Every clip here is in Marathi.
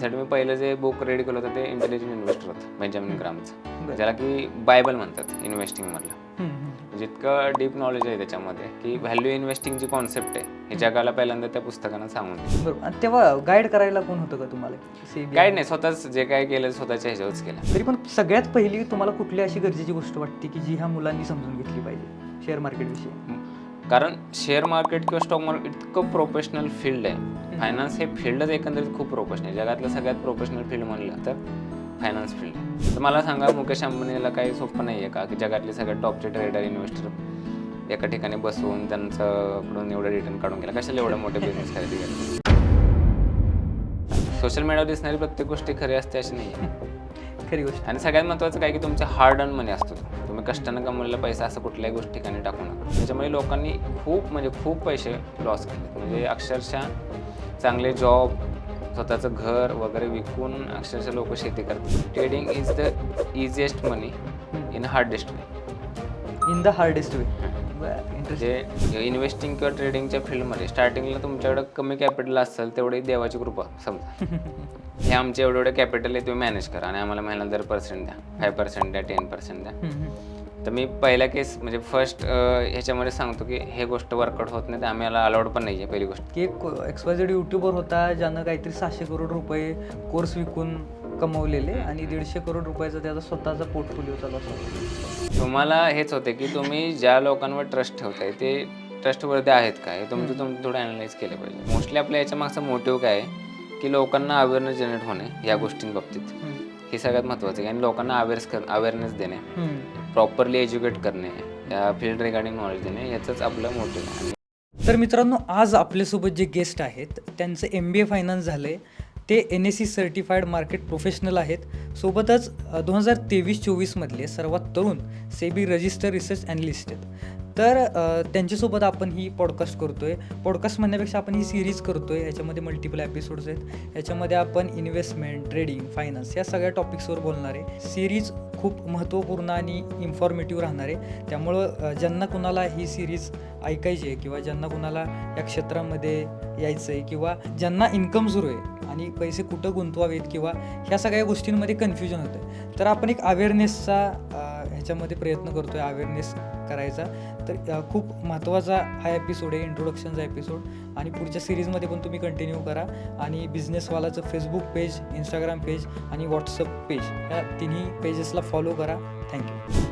त्यासाठी मी पहिलं जे बुक रेडी केलं होतं ते इंटेलिजंट इन्व्हेस्टर होतं बेंजामिन ग्रामचं, ज्याला की बायबल म्हणतात इन्व्हेस्टिंगमधलं. जितकं डीप नॉलेज आहे त्याच्यामध्ये की व्हॅल्यू इन्व्हेस्टिंगची कॉन्सेप्ट आहे हे जगाला पहिल्यांदा त्या पुस्तकानं सांगून दिली. बरोबर. आणि तेव्हा गाईड करायला कोण होतं का तुम्हाला? काय नाही, स्वतःच जे काय केलं स्वतःच्या ह्याच्यावरच केलं. तरी पण सगळ्यात पहिली तुम्हाला कुठली अशी गरजेची गोष्ट वाटते की जी ह्या मुलांनी समजून घेतली पाहिजे शेअर मार्केटविषयी? कारण शेअर मार्केट किंवा स्टॉक मार्केट इतकं प्रोफेशनल फील्ड आहे. फायनान्स हे फील्डच एकंदरीत खूप प्रोफेशनल आहे. जगातलं सगळ्यात प्रोफेशनल फील्ड म्हणलं तर फायनान्स फील्ड आहे. तर मला सांगा, मुकेश अंबानीला काही सोपं नाही आहे का की जगातले सगळ्यात टॉपचे ट्रेडर इन्व्हेस्टर एका ठिकाणी बसवून त्यांच्याकडून एवढं रिटर्न काढून गेला? कशाला एवढे मोठे बिझनेस खरेदी केले? सोशल मीडियावर दिसणारी प्रत्येक गोष्टी खरी असते अशी नाही आहे. खरी गोष्ट. आणि सगळ्यात महत्त्वाचं काय की तुमच्या हार्ड अर्न मनी असतो, तुम्ही कष्टानं कमवलेला पैसा असं कुठल्याही गोष्टी ठिकाणी टाकू नका. त्याच्यामुळे लोकांनी खूप पैसे लॉस केले. म्हणजे अक्षरशः चांगले जॉब, स्वतःचं घर वगैरे विकून अक्षरशः लोक शेती करतात. Trading is the easiest money in hardest way. In the hardest way. म्हणजे इन्व्हेस्टिंग किंवा ट्रेडिंगच्या फील्डमध्ये स्टार्टिंगला तुमच्याकडे कमी कॅपिटल असेल तेवढी देवाची कृपा समजा. हे आमचे एवढे कॅपिटल आहे, तुम्ही मॅनेज करा आणि आम्हाला महिन्याला 10% द्या, 5% द्या, 10% द्या. तर मी पहिल्या केस म्हणजे फर्स्ट ह्याच्यामध्ये सांगतो की हे गोष्ट वर्कआउट होत नाही, तर आम्हाला अलाउड पण नाही आहे पहिली गोष्ट. की एक XYZ यूट्यूबर होता ज्यानं काहीतरी 700 करोड रुपये कोर्स विकून कमवलेले आणि 150 करोड रुपयाचा त्याचा स्वतःचा पोर्टफोलिओ चालू असतो. तुम्हाला हेच होते की तुम्ही ज्या लोकांवर ट्रस्ट ठेवताय ते ट्रस्टवरती आहेत का, हे तुम्ही थोडं अॅनालाइज केलं पाहिजे. मोस्टली आपल्या याच्या मागचा मोटिव्ह काय आहे की लोकांना अवेअरनेस जनरेट होणे या गोष्टींबाबतीत, हे सगळ्यात महत्त्वाचं आहे. आणि लोकांना अवेअरनेस देणे, प्रॉपरली एज्युकेट करणे, या फील्ड रिगार्डिंग नॉलेज देणे, याचंच आपलं मोटिव्ह आहे. तर मित्रांनो, आज आपल्यासोबत जे गेस्ट आहेत त्यांचं MBA फायनान्स झालं आहे. ते NSE सर्टिफाईड मार्केट प्रोफेशनल आहेत. सोबतच 2023-24 मधले सर्वात तरुण सेबी रजिस्टर रिसर्च ॲनालिस्ट आहेत. तर त्यांच्यासोबत आपण ही पॉडकास्ट करतो आहे. पॉडकास्ट म्हणण्यापेक्षा आपण ही सिरीज करतो आहे. ह्याच्यामध्ये मल्टिपल एपिसोड्स आहेत. ह्याच्यामध्ये आपण इन्व्हेस्टमेंट, ट्रेडिंग, फायनान्स या सगळ्या टॉपिक्सवर बोलणार आहे. सिरीज खूप महत्त्वपूर्ण आणि इन्फॉर्मेटिव्ह राहणार आहे. त्यामुळं ज्यांना कुणाला ही सिरीज ऐकायची आहे किंवा ज्यांना कुणाला या क्षेत्रामध्ये यायचं आहे किंवा ज्यांना इन्कम सुरू आहे आणि पैसे कुठं गुंतवावेत किंवा ह्या सगळ्या गोष्टींमध्ये कन्फ्युजन होतं आहे, तर आपण एक अवेअरनेसचा ह्याच्यामध्ये प्रयत्न करतो आहे, अवेअरनेस करायचा. तर खूप महत्त्वाचा हा एपिसोड आहे, इंट्रोडक्शनचा एपिसोड. आणि पुढच्या सिरीजमध्ये पण तुम्ही कंटिन्यू करा. आणि बिझनेसवालाचं फेसबुक पेज, इंस्टाग्राम पेज आणि व्हॉट्सअप पेज ह्या तिन्ही पेजेसला फॉलो करा. थँक्यू.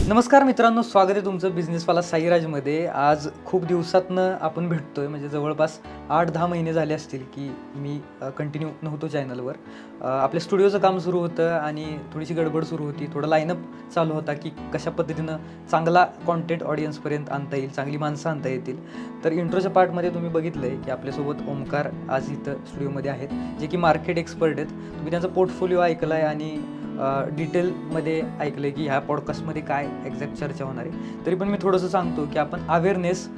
नमस्कार मित्रांनो, स्वागत आहे तुमचं बिझनेसवाला साईराजमध्ये. आज खूप दिवसातनं आपण भेटतोय, म्हणजे जवळपास 8-10 महिने झाले असतील की मी कंटिन्यू नव्हतो चॅनलवर. आपल्या स्टुडिओचं काम सुरू होतं आणि थोडीशी गडबड सुरू होती, थोडा लाईनअप चालू होता की कशा पद्धतीनं चांगला कॉन्टेंट ऑडियन्सपर्यंत आणता येईल, चांगली माणसं आणता येतील. तर इंट्रोच्या पार्टमध्ये तुम्ही बघितलं आहे की आपल्यासोबत ओमकार आज इथं स्टुडिओमध्ये आहेत, जे की मार्केट एक्सपर्ट आहेत. तुम्ही त्यांचा पोर्टफोलिओ ऐकला आहे आणि डिटेलमध्ये ऐकलं आहे की ह्या पॉडकास्टमध्ये काय एक्झॅक्ट चर्चा होणार आहे. तरी पण मी थोडंसं सांगतो की आपण अवेअरनेस,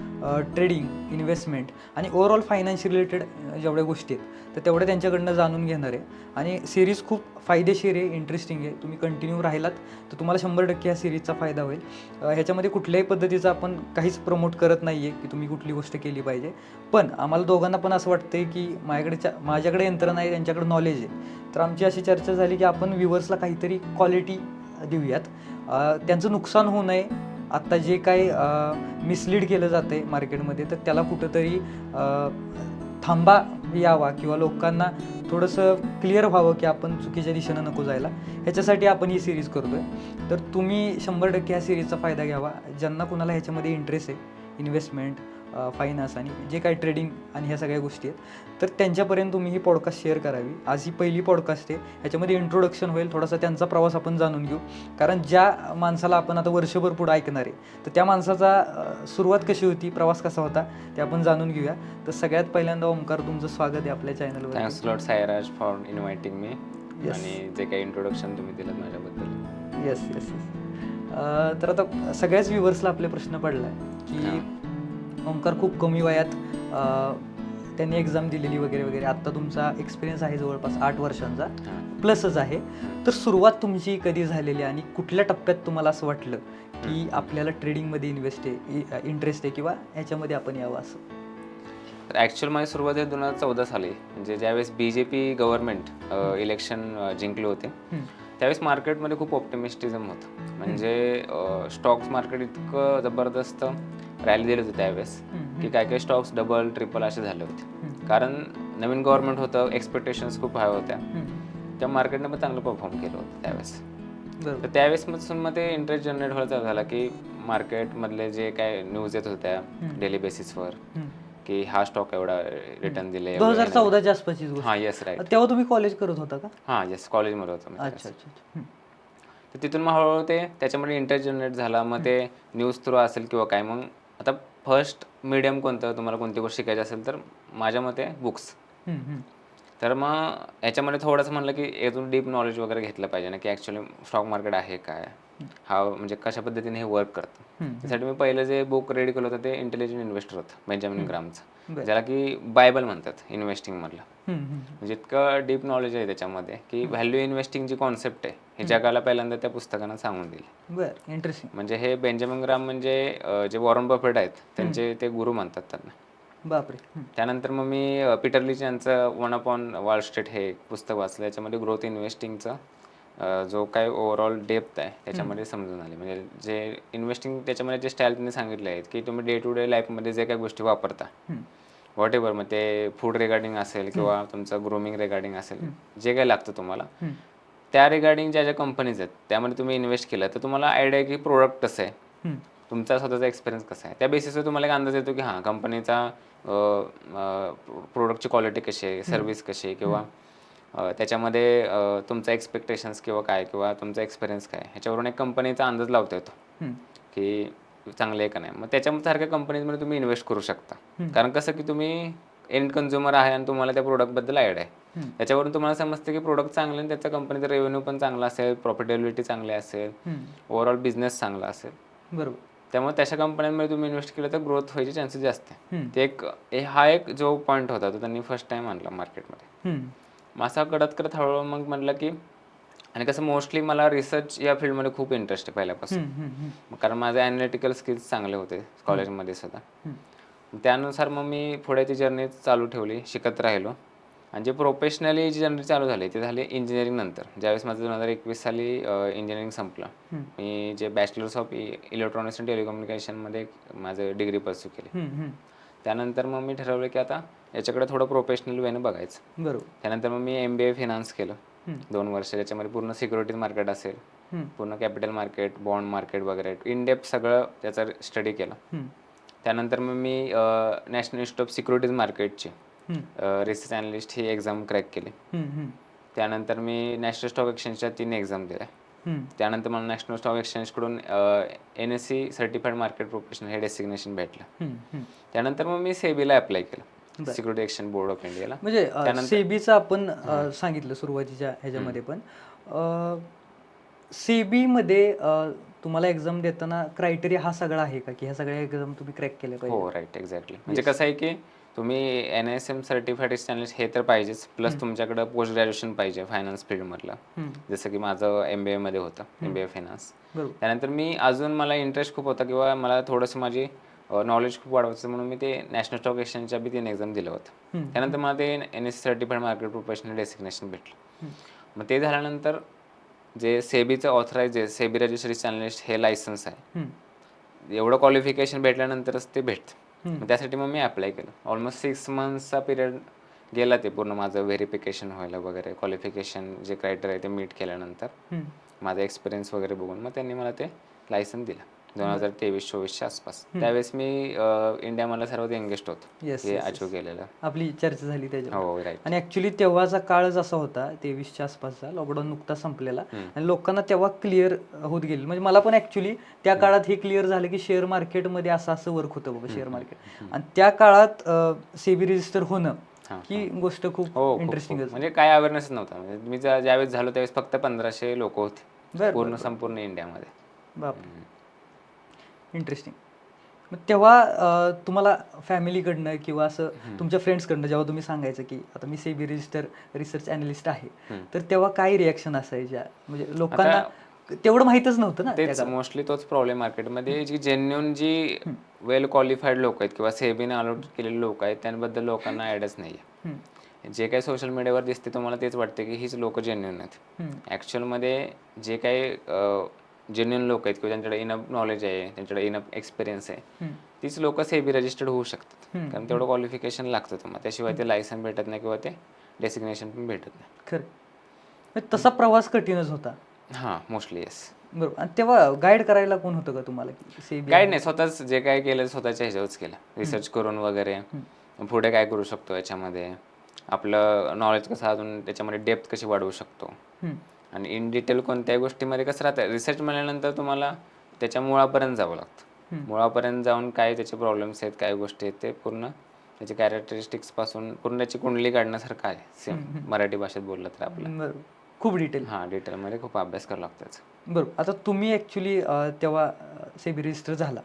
ट्रेडिंग, इन्व्हेस्टमेंट आणि ओव्हरऑल फायनान्स रिलेटेड जेवढ्या गोष्टी आहेत तर तेवढ्या त्यांच्याकडनं जाणून घेणार आहे. आणि सिरीज खूप फायदेशीर आहे, इंटरेस्टिंग आहे. तुम्ही कंटिन्यू राहिलात तर तुम्हाला 100% ह्या सिरीजचा फायदा होईल. ह्याच्यामध्ये कुठल्याही पद्धतीचं आपण काहीच प्रमोट करत नाही आहे की तुम्ही कुठली गोष्ट केली पाहिजे. पण आम्हाला दोघांना पण असं वाटतं आहे की माझ्याकडे यंत्रणा आहे, त्यांच्याकडे नॉलेज आहे. तर आमची अशी चर्चा झाली की आपण व्ह्युअर्सला काहीतरी क्वालिटी देऊयात, त्यांचं नुकसान होऊ नये. आत्ता जे काही मिसलीड केलं जातं आहे मार्केटमध्ये तर त्याला कुठंतरी थांबा यावा किंवा लोकांना थोडंसं क्लिअर व्हावं की आपण चुकीच्या दिशेनं नको जायला. ह्याच्यासाठी आपण ही सिरीज करतो आहे. तर तुम्ही 100% ह्या सिरीजचा फायदा घ्यावा. ज्यांना कुणाला ह्याच्यामध्ये इंटरेस्ट आहे, इन्व्हेस्टमेंट, फायनान्स आणि जे काही ट्रेडिंग आणि ह्या सगळ्या गोष्टी आहेत, तर त्यांच्यापर्यंत तुम्ही ही पॉडकास्ट शेअर करावी. आज ही पहिली पॉडकास्ट आहे, ह्याच्यामध्ये इंट्रोडक्शन होईल, थोडासा त्यांचा प्रवास आपण जाणून घेऊ. कारण ज्या माणसाला आपण आता वर्षभर पुढं ऐकणार आहे तर त्या माणसाचा सुरुवात कशी होती, प्रवास कसा होता ते आपण जाणून घेऊया. तर सगळ्यात पहिल्यांदा ओमकार, तुमचं स्वागत आहे आपल्या चॅनलवर. Thanks lot Sairaj for inviting me. आणि जे काही इंट्रोडक्शन तुम्ही दिलं माझ्याबद्दल. येस. तर आता सगळ्याच व्ह्युअर्सला आपले प्रश्न पडला आहे की ओमकार खूप कमी वयात त्यांनी एक्झाम दिलेली वगैरे वगैरे, आत्ता तुमचा एक्सपिरियन्स आहे जवळपास 8 वर्षांचा प्लसच आहे. तर सुरुवात तुमची कधी झालेली आणि कुठल्या टप्प्यात तुम्हाला असं वाटलं की आपल्याला ट्रेडिंगमध्ये इंटरेस्ट आहे किंवा ह्याच्यामध्ये आपण यावं असं? तर ॲक्च्युअल माझी सुरुवात आहे 2014 साली, म्हणजे ज्यावेळेस BJP गव्हर्नमेंट इलेक्शन जिंकले होते त्यावेळेस मार्केटमध्ये खूप ऑप्टिमिस्टिझम होतं. म्हणजे स्टॉक्स मार्केट इतकं जबरदस्त रॅली दिले होते त्यावेळेस की काय काही स्टॉक्स डबल ट्रिपल असे झाले होते. कारण नवीन गव्हर्नमेंट होतं, एक्सपेक्टेशन्स खूप हाय होत्या. त्या मार्केटने पण चांगलं परफॉर्म केलं होतं त्यावेळेस. तर त्यावेळेस मग ते इंटरेस्ट जनरेट व्हायला चालू झाला की मार्केटमधले जे काय न्यूज येत होत्या डेली बेसिसवर की हा स्टॉक एवढा रिटर्न दिले. 2014च्या आसपासची गोष्ट. हां, येस, राईट. तेव्हा तुम्ही कॉलेज करत होता का? हां, येस, कॉलेजमध्ये होतो मी अच्छा त्यावेळेस. अच्छा. तर तिथून मग हळूहळू ते त्याच्यामध्ये इंटरेस्ट जनरेट झाला. मग ते न्यूज थ्रू असेल किंवा काय. मग आता फर्स्ट मीडियम कोणतं, तुम्हाला कोणती गोष्ट शिकायची असेल तर माझ्या मते बुक्स. तर मग याच्यामध्ये थोडंसं म्हणलं की यातून डीप नॉलेज वगैरे घेतलं पाहिजे ना, की ॲक्च्युअली स्टॉक मार्केट आहे काय, हा म्हणजे कशा पद्धतीने हे वर्क करतं. त्यासाठी मी पहिलं जे बुक रेडी केलं होतं ते इंटेलिजंट इन्व्हेस्टर होतं, बेंजामिन ग्रामचं, ज्याला की बायबल म्हणतात इन्व्हेस्टिंगमधलं. म्हणजे इतकं डीप नॉलेज आहे त्याच्यामध्ये की व्हॅल्यू इन्व्हेस्टिंग जी कॉन्सेप्ट आहे हे जगाला पहिल्यांदा त्या पुस्तकानं सांगून दिली. बरं, इंटरेस्टिंग. म्हणजे हे बेंजामिन ग्राम म्हणजे जे वॉरन बफेट आहेत त्यांचे ते गुरु म्हणतात त्यांना. बापरे. त्यानंतर मग मी पीटर लीच यांचं वन अपॉन वॉल स्ट्रीट हे एक पुस्तक वाचलं. याच्यामध्ये ग्रोथ इन्व्हेस्टिंगचं जो काय ओव्हरऑल डेप्थ आहे त्याच्यामध्ये समजून आले. म्हणजे जे इन्व्हेस्टिंग त्याच्यामध्ये जे स्टाईल त्यांनी सांगितले आहेत की तुम्ही डे टू डे लाईफमध्ये जे काही गोष्टी वापरता, व्हॉट एव्हर, मग ते फूड रिगार्डिंग असेल किंवा तुमचं ग्रूमिंग रिगार्डिंग असेल, जे काही लागतं तुम्हाला त्या रिगार्डिंग ज्या ज्या कंपनीज आहेत त्यामध्ये तुम्ही इन्व्हेस्ट केलं तर तुम्हाला आयडिया आहे की प्रोडक्ट कसं आहे, तुमचा स्वतःचा एक्सपिरियन्स कसा आहे, त्या बेसिसवर तुम्हाला एक अंदाज येतो की हां कंपनीचा प्रोडक्टची क्वालिटी कशी आहे, सर्व्हिस कशी आहे, किंवा त्याच्यामध्ये तुमचा एक्सपेक्टेशन्स किंवा तुमचा एक्सपिरियन्स काय, ह्याच्यावरून एक कंपनीचा अंदाज लावता येतो की चांगले आहे का नाही. मग त्याच्यासारख्या कंपनीजमध्ये तुम्ही इन्व्हेस्ट करू शकता. कारण कसं की तुम्ही एंड कन्झ्युमर आहे आणि तुम्हाला त्या प्रोडक्टबद्दल आयडिया आहे. त्याच्यावरून तुम्हाला समजतं की प्रोडक्ट चांगलं आणि त्याचा कंपनीचा रेव्हेन्यू पण चांगला असेल, प्रॉफिटेबिलिटी चांगली असेल, ओव्हरऑल बिझनेस चांगला असेल. बरोबर. त्यामुळे तशा कंपन्यांमध्ये तुम्ही इन्व्हेस्ट केलं तर ग्रोथ व्हायचे चान्सेस जास्त आहे. ते हा एक जो पॉईंट होता तो त्यांनी फर्स्ट टाइम आणला मार्केटमध्ये. मग असा करत हळूहळू मग म्हटलं की, आणि कसं मोस्टली मला रिसर्च या फील्डमध्ये खूप इंटरेस्ट आहे पहिल्यापासून, कारण माझे ॲनालिटिकल स्किल्स चांगले होते कॉलेजमध्ये सुद्धा. त्यानुसार मग मी पुढे ती जर्नी चालू ठेवली, शिकत राहिलो. आणि जे प्रोफेशनली जी जर्नी चालू झाली ते झाली इंजिनिअरिंग नंतर. ज्यावेळेस माझं 2021 साली इंजिनिअरिंग संपलं, मी जे बॅचलर्स ऑफ इलेक्ट्रॉनिक्स अँड टेलिकम्युनिकेशनमध्ये माझं डिग्री परस्यू केली. त्यानंतर मग मी ठरवलं की आता याच्याकडे थोडं प्रोफेशनल वेने बघायचं. बरोबर. त्यानंतर मग मी MBA फिनान्स केलं 2 वर्ष. त्याच्यामध्ये पूर्ण सिक्युरिटीज मार्केट असेल, पूर्ण कॅपिटल मार्केट, बॉन्ड मार्केट वगैरे इन डेप्थ सगळं त्याचा स्टडी केला. त्यानंतर मग मी नॅशनल इन्स्टिट्यूट ऑफ सिक्युरिटीज मार्केटची रिसर्च अॅनालिस्ट ही एक्झाम क्रॅक केली. त्यानंतर मी नॅशनल स्टॉक एक्सचेंजच्या 3 एक्झाम दिल्या. त्यानंतर मला नॅशनल स्टॉक एक्सचेंजकडून NSE सर्टिफाईड मार्केट प्रोफेशनल हे डेसिग्नेशन भेटलं. त्यानंतर मग मी सेबीला अप्लाय केलं, सिक्युरिटी एक्सचेंज बोर्ड ऑफ इंडियाला. म्हणजे सेबीचं आपण सांगितलं सुरुवातीच्या ह्याच्यामध्ये, पण सेबीमध्ये तुम्हाला एक्झाम देताना क्रायटेरिया हा सगळा आहे का की ह्या सगळ्या एक्झाम तुम्ही क्रॅक केल्या पाहिजे? हो, राईट, एक्झॅक्टली. म्हणजे कसं आहे की तुम्ही NISM सर्टिफाईड एनालिस्ट हे तर पाहिजेच, प्लस तुमच्याकडं पोस्ट ग्रॅज्युएशन पाहिजे फायनान्स फील्डमधलं, जसं की माझं MBA मध्ये होतं, MBA फायनान्स. त्यानंतर मी अजून मला इंटरेस्ट खूप होता किंवा मला थोडंसं माझी नॉलेज खूप वाढवायचं म्हणून मी ते नॅशनल स्टॉक एक्सचेंजच्या 3 एक्झाम दिलं होतं. त्यानंतर मला ते NSE certified market professional designation भेटलं. मग ते झाल्यानंतर जे सेबीचं ऑथराईज आहे, सेबी रजिस्ट्रेशन अॅनालिस्ट हे लायसन्स आहे, एवढं क्वालिफिकेशन भेटल्यानंतरच ते भेटतं. त्यासाठी मग मी अप्लाय केलं. ऑलमोस्ट 6 मंथ्सचा पिरियड गेला ते पूर्ण माझं व्हेरिफिकेशन व्हायला वगैरे, क्वालिफिकेशन जे क्रायटेरिया आहे ते मीट केल्यानंतर, माझा एक्सपिरियन्स वगैरे बघून मग त्यांनी मला ते लायसन्स दिलं 2023-24च्या आसपास. त्यावेळेस मी इंडियामधला सर्वात यंगेस्ट होतो हे अचीव केलेलं. आपली चर्चा झाली त्याच्यावर. हो, राईट. आणि ऍक्च्युली तेव्हाचा काळच असा होता 23च्या आसपासचा, लॉकडाऊन नुकता संपलेला आणि लोकांना तेव्हा क्लिअर होत गेलं. म्हणजे मला पण ऍक्च्युली त्या काळात हे क्लिअर झालं की शेअर मार्केटमध्ये असं वर्क होतं बाबा शेअर मार्केट. आणि त्या काळात सेबी रजिस्टर होणं ही गोष्ट खूप इंटरेस्टिंग. म्हणजे काय अवेअरनेस नव्हता. म्हणजे मी ज्यावेळेस झालो त्यावेळेस फक्त 1500 लोक होते संपूर्ण इंडियामध्ये. बाप, इंटरेस्टिंग. मग तेव्हा तुम्हाला फॅमिलीकडनं किंवा असं तुमच्या फ्रेंड्सकडनं जेव्हा तुम्ही सांगायचं की आता मी सेबी रजिस्टर रिसर्च अॅनालिस्ट आहे, तर तेव्हा काय रिॲक्शन असायच्या? म्हणजे लोकांना तेवढं माहीतच नव्हतं ना त्या तेच काळात. मोस्टली तोच प्रॉब्लेम मार्केटमध्ये, जी जेन्युन जी वेल क्वालिफाईड लोक आहेत किंवा सेबीने अलॉट केलेले लोक आहेत त्यांबद्दल लोकांना आयडियाच नाही आहे. जे काही सोशल मीडियावर दिसते तुम्हाला तेच वाटते की हीच लोक जेन्युन आहेत. ॲक्च्युअलमध्ये जे काही जेन्युन लोक आहेत किंवा त्यांच्याकडे इनफ नॉलेज आहे, त्यांच्याकडे इनफ एक्सपिरियन्स आहे, तीच लोक सेबी रजिस्टर्ड होऊ शकतात. कारण तेवढं क्वालिफिकेशन लागतं तुम्हाला, त्याशिवाय ते लायसन भेटत नाही किंवा ते डेसिग्नेशन पण भेटत नाही. खरं. म्हणजे तसा प्रवास कठीणच होता. हां, मोस्टली येस. बरोबर. आणि तेव्हा गाईड करायला कोण होतं का तुम्हाला की सेबी गाईड नाही, स्वतःच जे काय केलं स्वतःच्या ह्याच्यावरच केलं, रिसर्च करून वगैरे. पुढे काय करू शकतो याच्यामध्ये, आपलं नॉलेज कसं अजून त्याच्यामध्ये डेप्थ कशी वाढवू शकतो, आणि इन डिटेल कोणत्याही गोष्टीमध्ये कसं राहतं, रिसर्च म्हणल्यानंतर तुम्हाला त्याच्या मुळापर्यंत जावं लागतं. मुळापर्यंत जाऊन काय त्याचे प्रॉब्लेम्स आहेत, काय गोष्टी आहेत, ते पूर्ण त्याचे कॅरेक्टरिस्टिक्सपासून पूर्ण त्याची कुंडली काढण्यासारखं आहे. सेम मराठी भाषेत बोललं तर आपलं. बरोबर. खूप डिटेल. हां, डिटेलमध्ये खूप अभ्यास करावा लागतो त्याचा. बरोबर. आता तुम्ही ॲक्च्युली तेव्हा सेबी रजिस्टर झाला,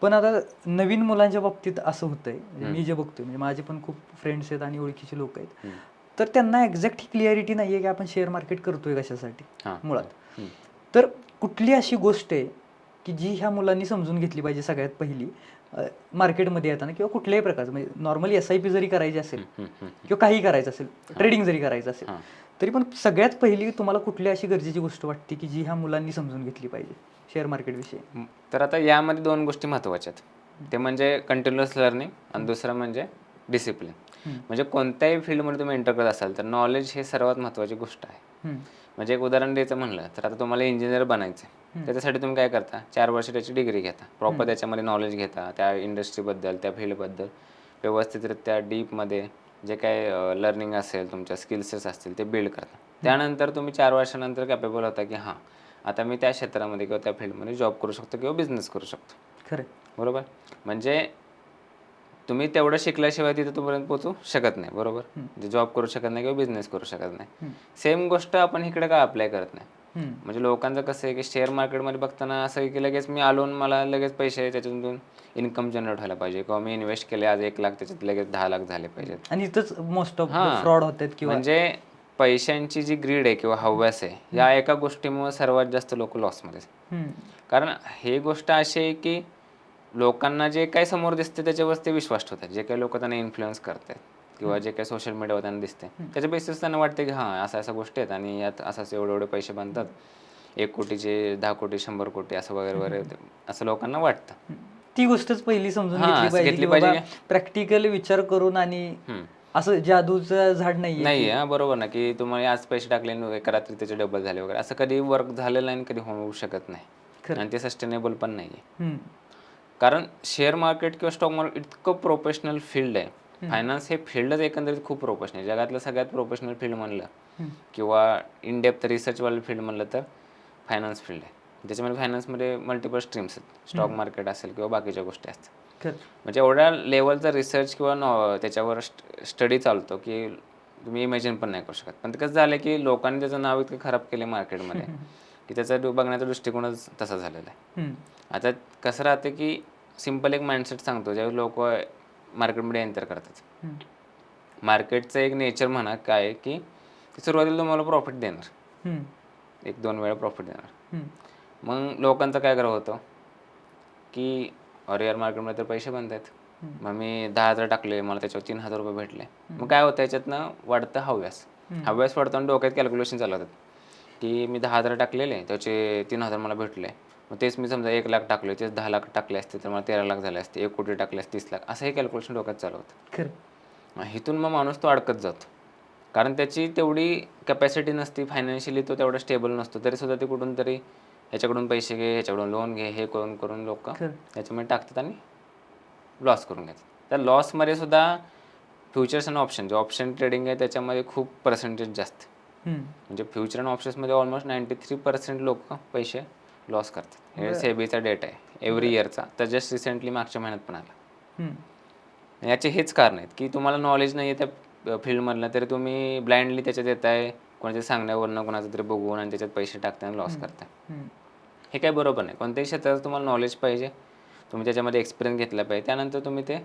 पण आता नवीन मुलांच्या बाबतीत असं होतंय, म्हणजे मी जे बघतोय, म्हणजे माझे पण खूप फ्रेंड्स आहेत आणि ओळखीचे लोक आहेत, तर त्यांना एक्झॅक्ट ही क्लिअरिटी नाही आहे की आपण शेअर मार्केट करतोय कशासाठी मुळात. तर कुठली अशी गोष्ट आहे की जी ह्या मुलांनी समजून घेतली पाहिजे सगळ्यात पहिली मार्केटमध्ये येताना, किंवा कुठल्याही प्रकारचं, म्हणजे नॉर्मली SIP जरी करायची असेल किंवा काही करायचं असेल, ट्रेडिंग जरी करायचं असेल, तरी पण सगळ्यात पहिली तुम्हाला कुठली अशी गरजेची गोष्ट वाटते की जी ह्या मुलांनी समजून घेतली पाहिजे शेअर मार्केट विषयी? तर आता यामध्ये दोन गोष्टी महत्त्वाच्या आहेत. ते म्हणजे कंटिन्युअस लर्निंग आणि दुसरं म्हणजे डिसिप्लिन. म्हणजे कोणत्याही फील्डमध्ये तुम्ही एंटर करत असाल तर नॉलेज हे सर्वात महत्त्वाची गोष्ट आहे. म्हणजे एक उदाहरण द्यायचं म्हणलं तर आता तुम्हाला इंजिनियर बनायचं आहे, त्याच्यासाठी तुम्ही काय करता, 4 वर्ष त्याची डिग्री घेता, प्रॉपर त्याच्यामध्ये नॉलेज घेता, त्या इंडस्ट्रीबद्दल, त्या फील्डबद्दल व्यवस्थितरित्या डीपमध्ये जे काय लर्निंग असेल, तुमच्या स्किल्सेस असतील ते बिल्ड करता. त्यानंतर तुम्ही 4 वर्षानंतर कॅपेबल होता की हां, आता मी त्या क्षेत्रामध्ये किंवा त्या फील्डमध्ये जॉब करू शकतो किंवा बिझनेस करू शकतो. खरं. बरोबर. म्हणजे तुम्ही तेवढं शिकल्याशिवाय तिथे तोपर्यंत पोहोचू शकत नाही. बरोबर. म्हणजे जॉब करू शकत नाही किंवा बिझनेस करू शकत नाही. सेम गोष्ट आपण इकडे का अप्लाय करत नाही. म्हणजे लोकांचं कसं आहे की शेअर मार्केटमध्ये बघताना असं आहे की लगेच मी आलो मला लगेच पैसे त्याच्यातून इन्कम जनरेट व्हायला पाहिजे, किंवा मी इन्व्हेस्ट केले आज 1 लाख त्याच्यात लगेच 10 लाख झाले पाहिजेत. आणि इथंच मोस्ट ऑफ फ्रॉड होतात किंवा म्हणजे पैशांची जी ग्रीड आहे किंवा हव्यास आहे, या एका गोष्टीमुळे सर्वात जास्त लोक लॉसमध्ये. कारण ही गोष्ट अशी आहे की लोकांना जे काही समोर दिसते त्याच्यावर ते विश्वास ठेवतात, जे काही लोक त्यांना इन्फ्लुएन्स करतात किंवा जे काही सोशल मीडियावर त्यांना दिसते त्याच्या बेसिस त्यांना वाटते की हां अशा गोष्टी आहेत आणि यात असंच एवढे पैसे बनतात, 1 कोटीचे 10 कोटी 100 कोटी असं वगैरे वगैरे असं लोकांना वाटतं. ती गोष्टच पहिली समजून हां, घेतली पाहिजे, प्रॅक्टिकल विचार करून, आणि असं जादूचं झाड नाही आहे. बरोबर ना, की तुम्हाला आज पैसे टाकले एका रात्री त्याचे डबल झाले वगैरे, असं कधी वर्क झालेलं नाही आणि कधी होऊ शकत नाही, आणि ते सस्टेनेबल पण नाही आहे. कारण शेअर मार्केट किंवा स्टॉक मार्केट इतकं प्रोफेशनल फील्ड आहे. फायनान्स हे फील्डच एकंदरीत खूप प्रोफेशनल आहे. जगातलं सगळ्यात प्रोफेशनल फील्ड म्हणलं किंवा इन डेप्थ रिसर्चवालं फील्ड म्हणलं तर फायनान्स फील्ड आहे. त्याच्यामध्ये फायनान्समध्ये मल्टिपल स्ट्रीम्स आहेत, स्टॉक मार्केट असेल किंवा बाकीच्या गोष्टी असतात. म्हणजे एवढ्या लेवलचा रिसर्च किंवा त्याच्यावर स्टडी चालतो की तुम्ही इमॅजिन पण नाही करू शकत. पण ते कसं झालं की लोकांनी त्याचं नाव इतकं खराब केलं मार्केटमध्ये की त्याचा बघण्याचा दृष्टिकोनच तसा झालेला आहे. आता कसं राहतं की सिम्पल एक माइंडसेट सांगतो, ज्यावेळी लोक मार्केटमध्ये एंटर करतात, मार्केटचं एक नेचर म्हणा काय की सुरुवातीला तुम्हाला प्रॉफिट देणार, 1-2 वेळा प्रॉफिट देणार. मग लोकांचं काय करावं होतं की अरे यार मार्केटमध्ये तर पैसे बनत आहेत, मग मी 10,000 टाकले, मला त्याच्यावर 3,000 रुपये भेटले. मग काय होतं याच्यातनं वाढतं हव्यास वाढतं आणि डोक्यात कॅल्क्युलेशन चालू होतात की मी 10,000 टाकलेले, त्याचे 3,000 मला भेटले, मग तेच मी समजा 1 लाख टाकले, तेच 10 लाख टाकले असते तर मला 13 लाख झाले असते, 1 कोटी टाकले असते 30 लाख, असं हे कॅल्क्युलेशन डोक्यात चालू होतं. इथून मग माणूस तो अडकत जातो, कारण त्याची तेवढी कॅपॅसिटी नसती, फायनान्शियली तो तेवढा स्टेबल नसतो, तरी सुद्धा ते कुठून तरी ह्याच्याकडून पैसे घे, ह्याच्याकडून लोन घे, हे करून करून लोक त्याच्यामध्ये टाकतात आणि लॉस करून घेतात. तर लॉसमध्ये सुद्धा फ्युचर्स आणि ऑप्शन, जे ऑप्शन ट्रेडिंग आहे त्याच्यामध्ये खूप पर्सेंटेज जास्त, म्हणजे फ्युचर आणि ऑप्शन्समध्ये ऑलमोस्ट 93% लोक पैसे लॉस करतात. हे सेबीचा डेटा आहे एव्हरी इयरचा, तर जस्ट रिसेंटली मागच्या महिन्यात पण आला. याचे हेच कारण आहेत की तुम्हाला नॉलेज नाही आहे त्या फील्डमधलं, तरी तुम्ही ब्लाइंडली त्याच्यात येत आहे, कोणाच्या सांगण्यावरनं कोणाचं तरी बघून आणि त्याच्यात पैसे टाकताना लॉस करताय. हे काही बरोबर नाही. कोणत्याही क्षेत्रात तुम्हाला नॉलेज पाहिजे, तुम्ही त्याच्यामध्ये एक्सपिरियन्स घेतला पाहिजे, त्यानंतर तुम्ही ते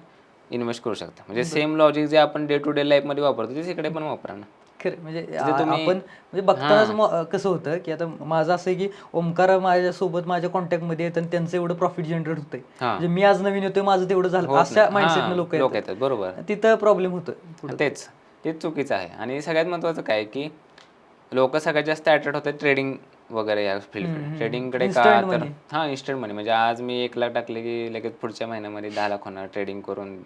इन्व्हेस्ट करू शकता. म्हणजे सेम लॉजिक जे आपण डे टू डे लाईफमध्ये वापरतो तेच इकडे पण वापरा ना. खरं म्हणजे तिथे तुम्ही आपण म्हणजे बघतानाच कसं होतं की आता माझं असं आहे की ओमकार माझ्यासोबत माझ्या कॉन्टॅक्टमध्ये येतं आणि त्यांचं एवढं प्रॉफिट जनरेट होतंय, हां, म्हणजे मी आज नवीन येतोय माझं तेवढं झालं होत अशा नाही. माइंडसेटनं हां, लोक लोक येतात. येतात बरोबर. तिथं प्रॉब्लेम होतं पुढं. तेच चुकीचं आहे. आणि सगळ्यात महत्त्वाचं काय की लोक सगळ्यात जास्त अट्रॅक्ट होतात ट्रेडिंग वगैरे या फील्डकडे. ट्रेडिंगकडे का इन्स्टंट तर मनी. हां, इन्स्टंट मनी. म्हणजे आज मी 1,00,000 टाकले की लगेच पुढच्या महिन्यामध्ये 10,00,000 होणार ट्रेडिंग करून.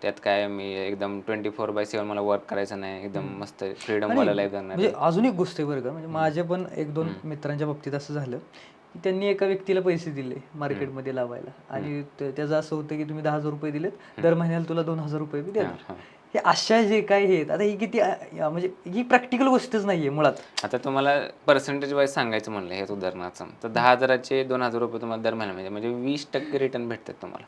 त्यात काय मी एकदम 24/7 मला वर्क करायचं नाही, एकदम मस्त आणि फ्रीडमवाला लाईफ जगणार म्हणजे आहे. अजून एक गोष्ट आहे बरं का, म्हणजे माझ्या पण एक दोन मित्रांच्या बाबतीत असं झालं की त्यांनी एका व्यक्तीला पैसे दिले मार्केटमध्ये लावायला आणि त्याचं असं होतं की तुम्ही 10,000 रुपये दिलेत, दर महिन्याला तुला 2,000 रुपये बी हां, देणार. हां. हे अशा जे काही आहेत आता ही किती म्हणजे ही प्रॅक्टिकल गोष्टच नाहीये मुळात. आता तुम्हाला पर्सेंटेज वाईज सांगायचं म्हणलं हेच उदाहरणाचं, तर 10,000चे 2,000 रुपये तुम्हाला दर महिन्यामध्ये म्हणजे 20% रिटर्न भेटतात तुम्हाला.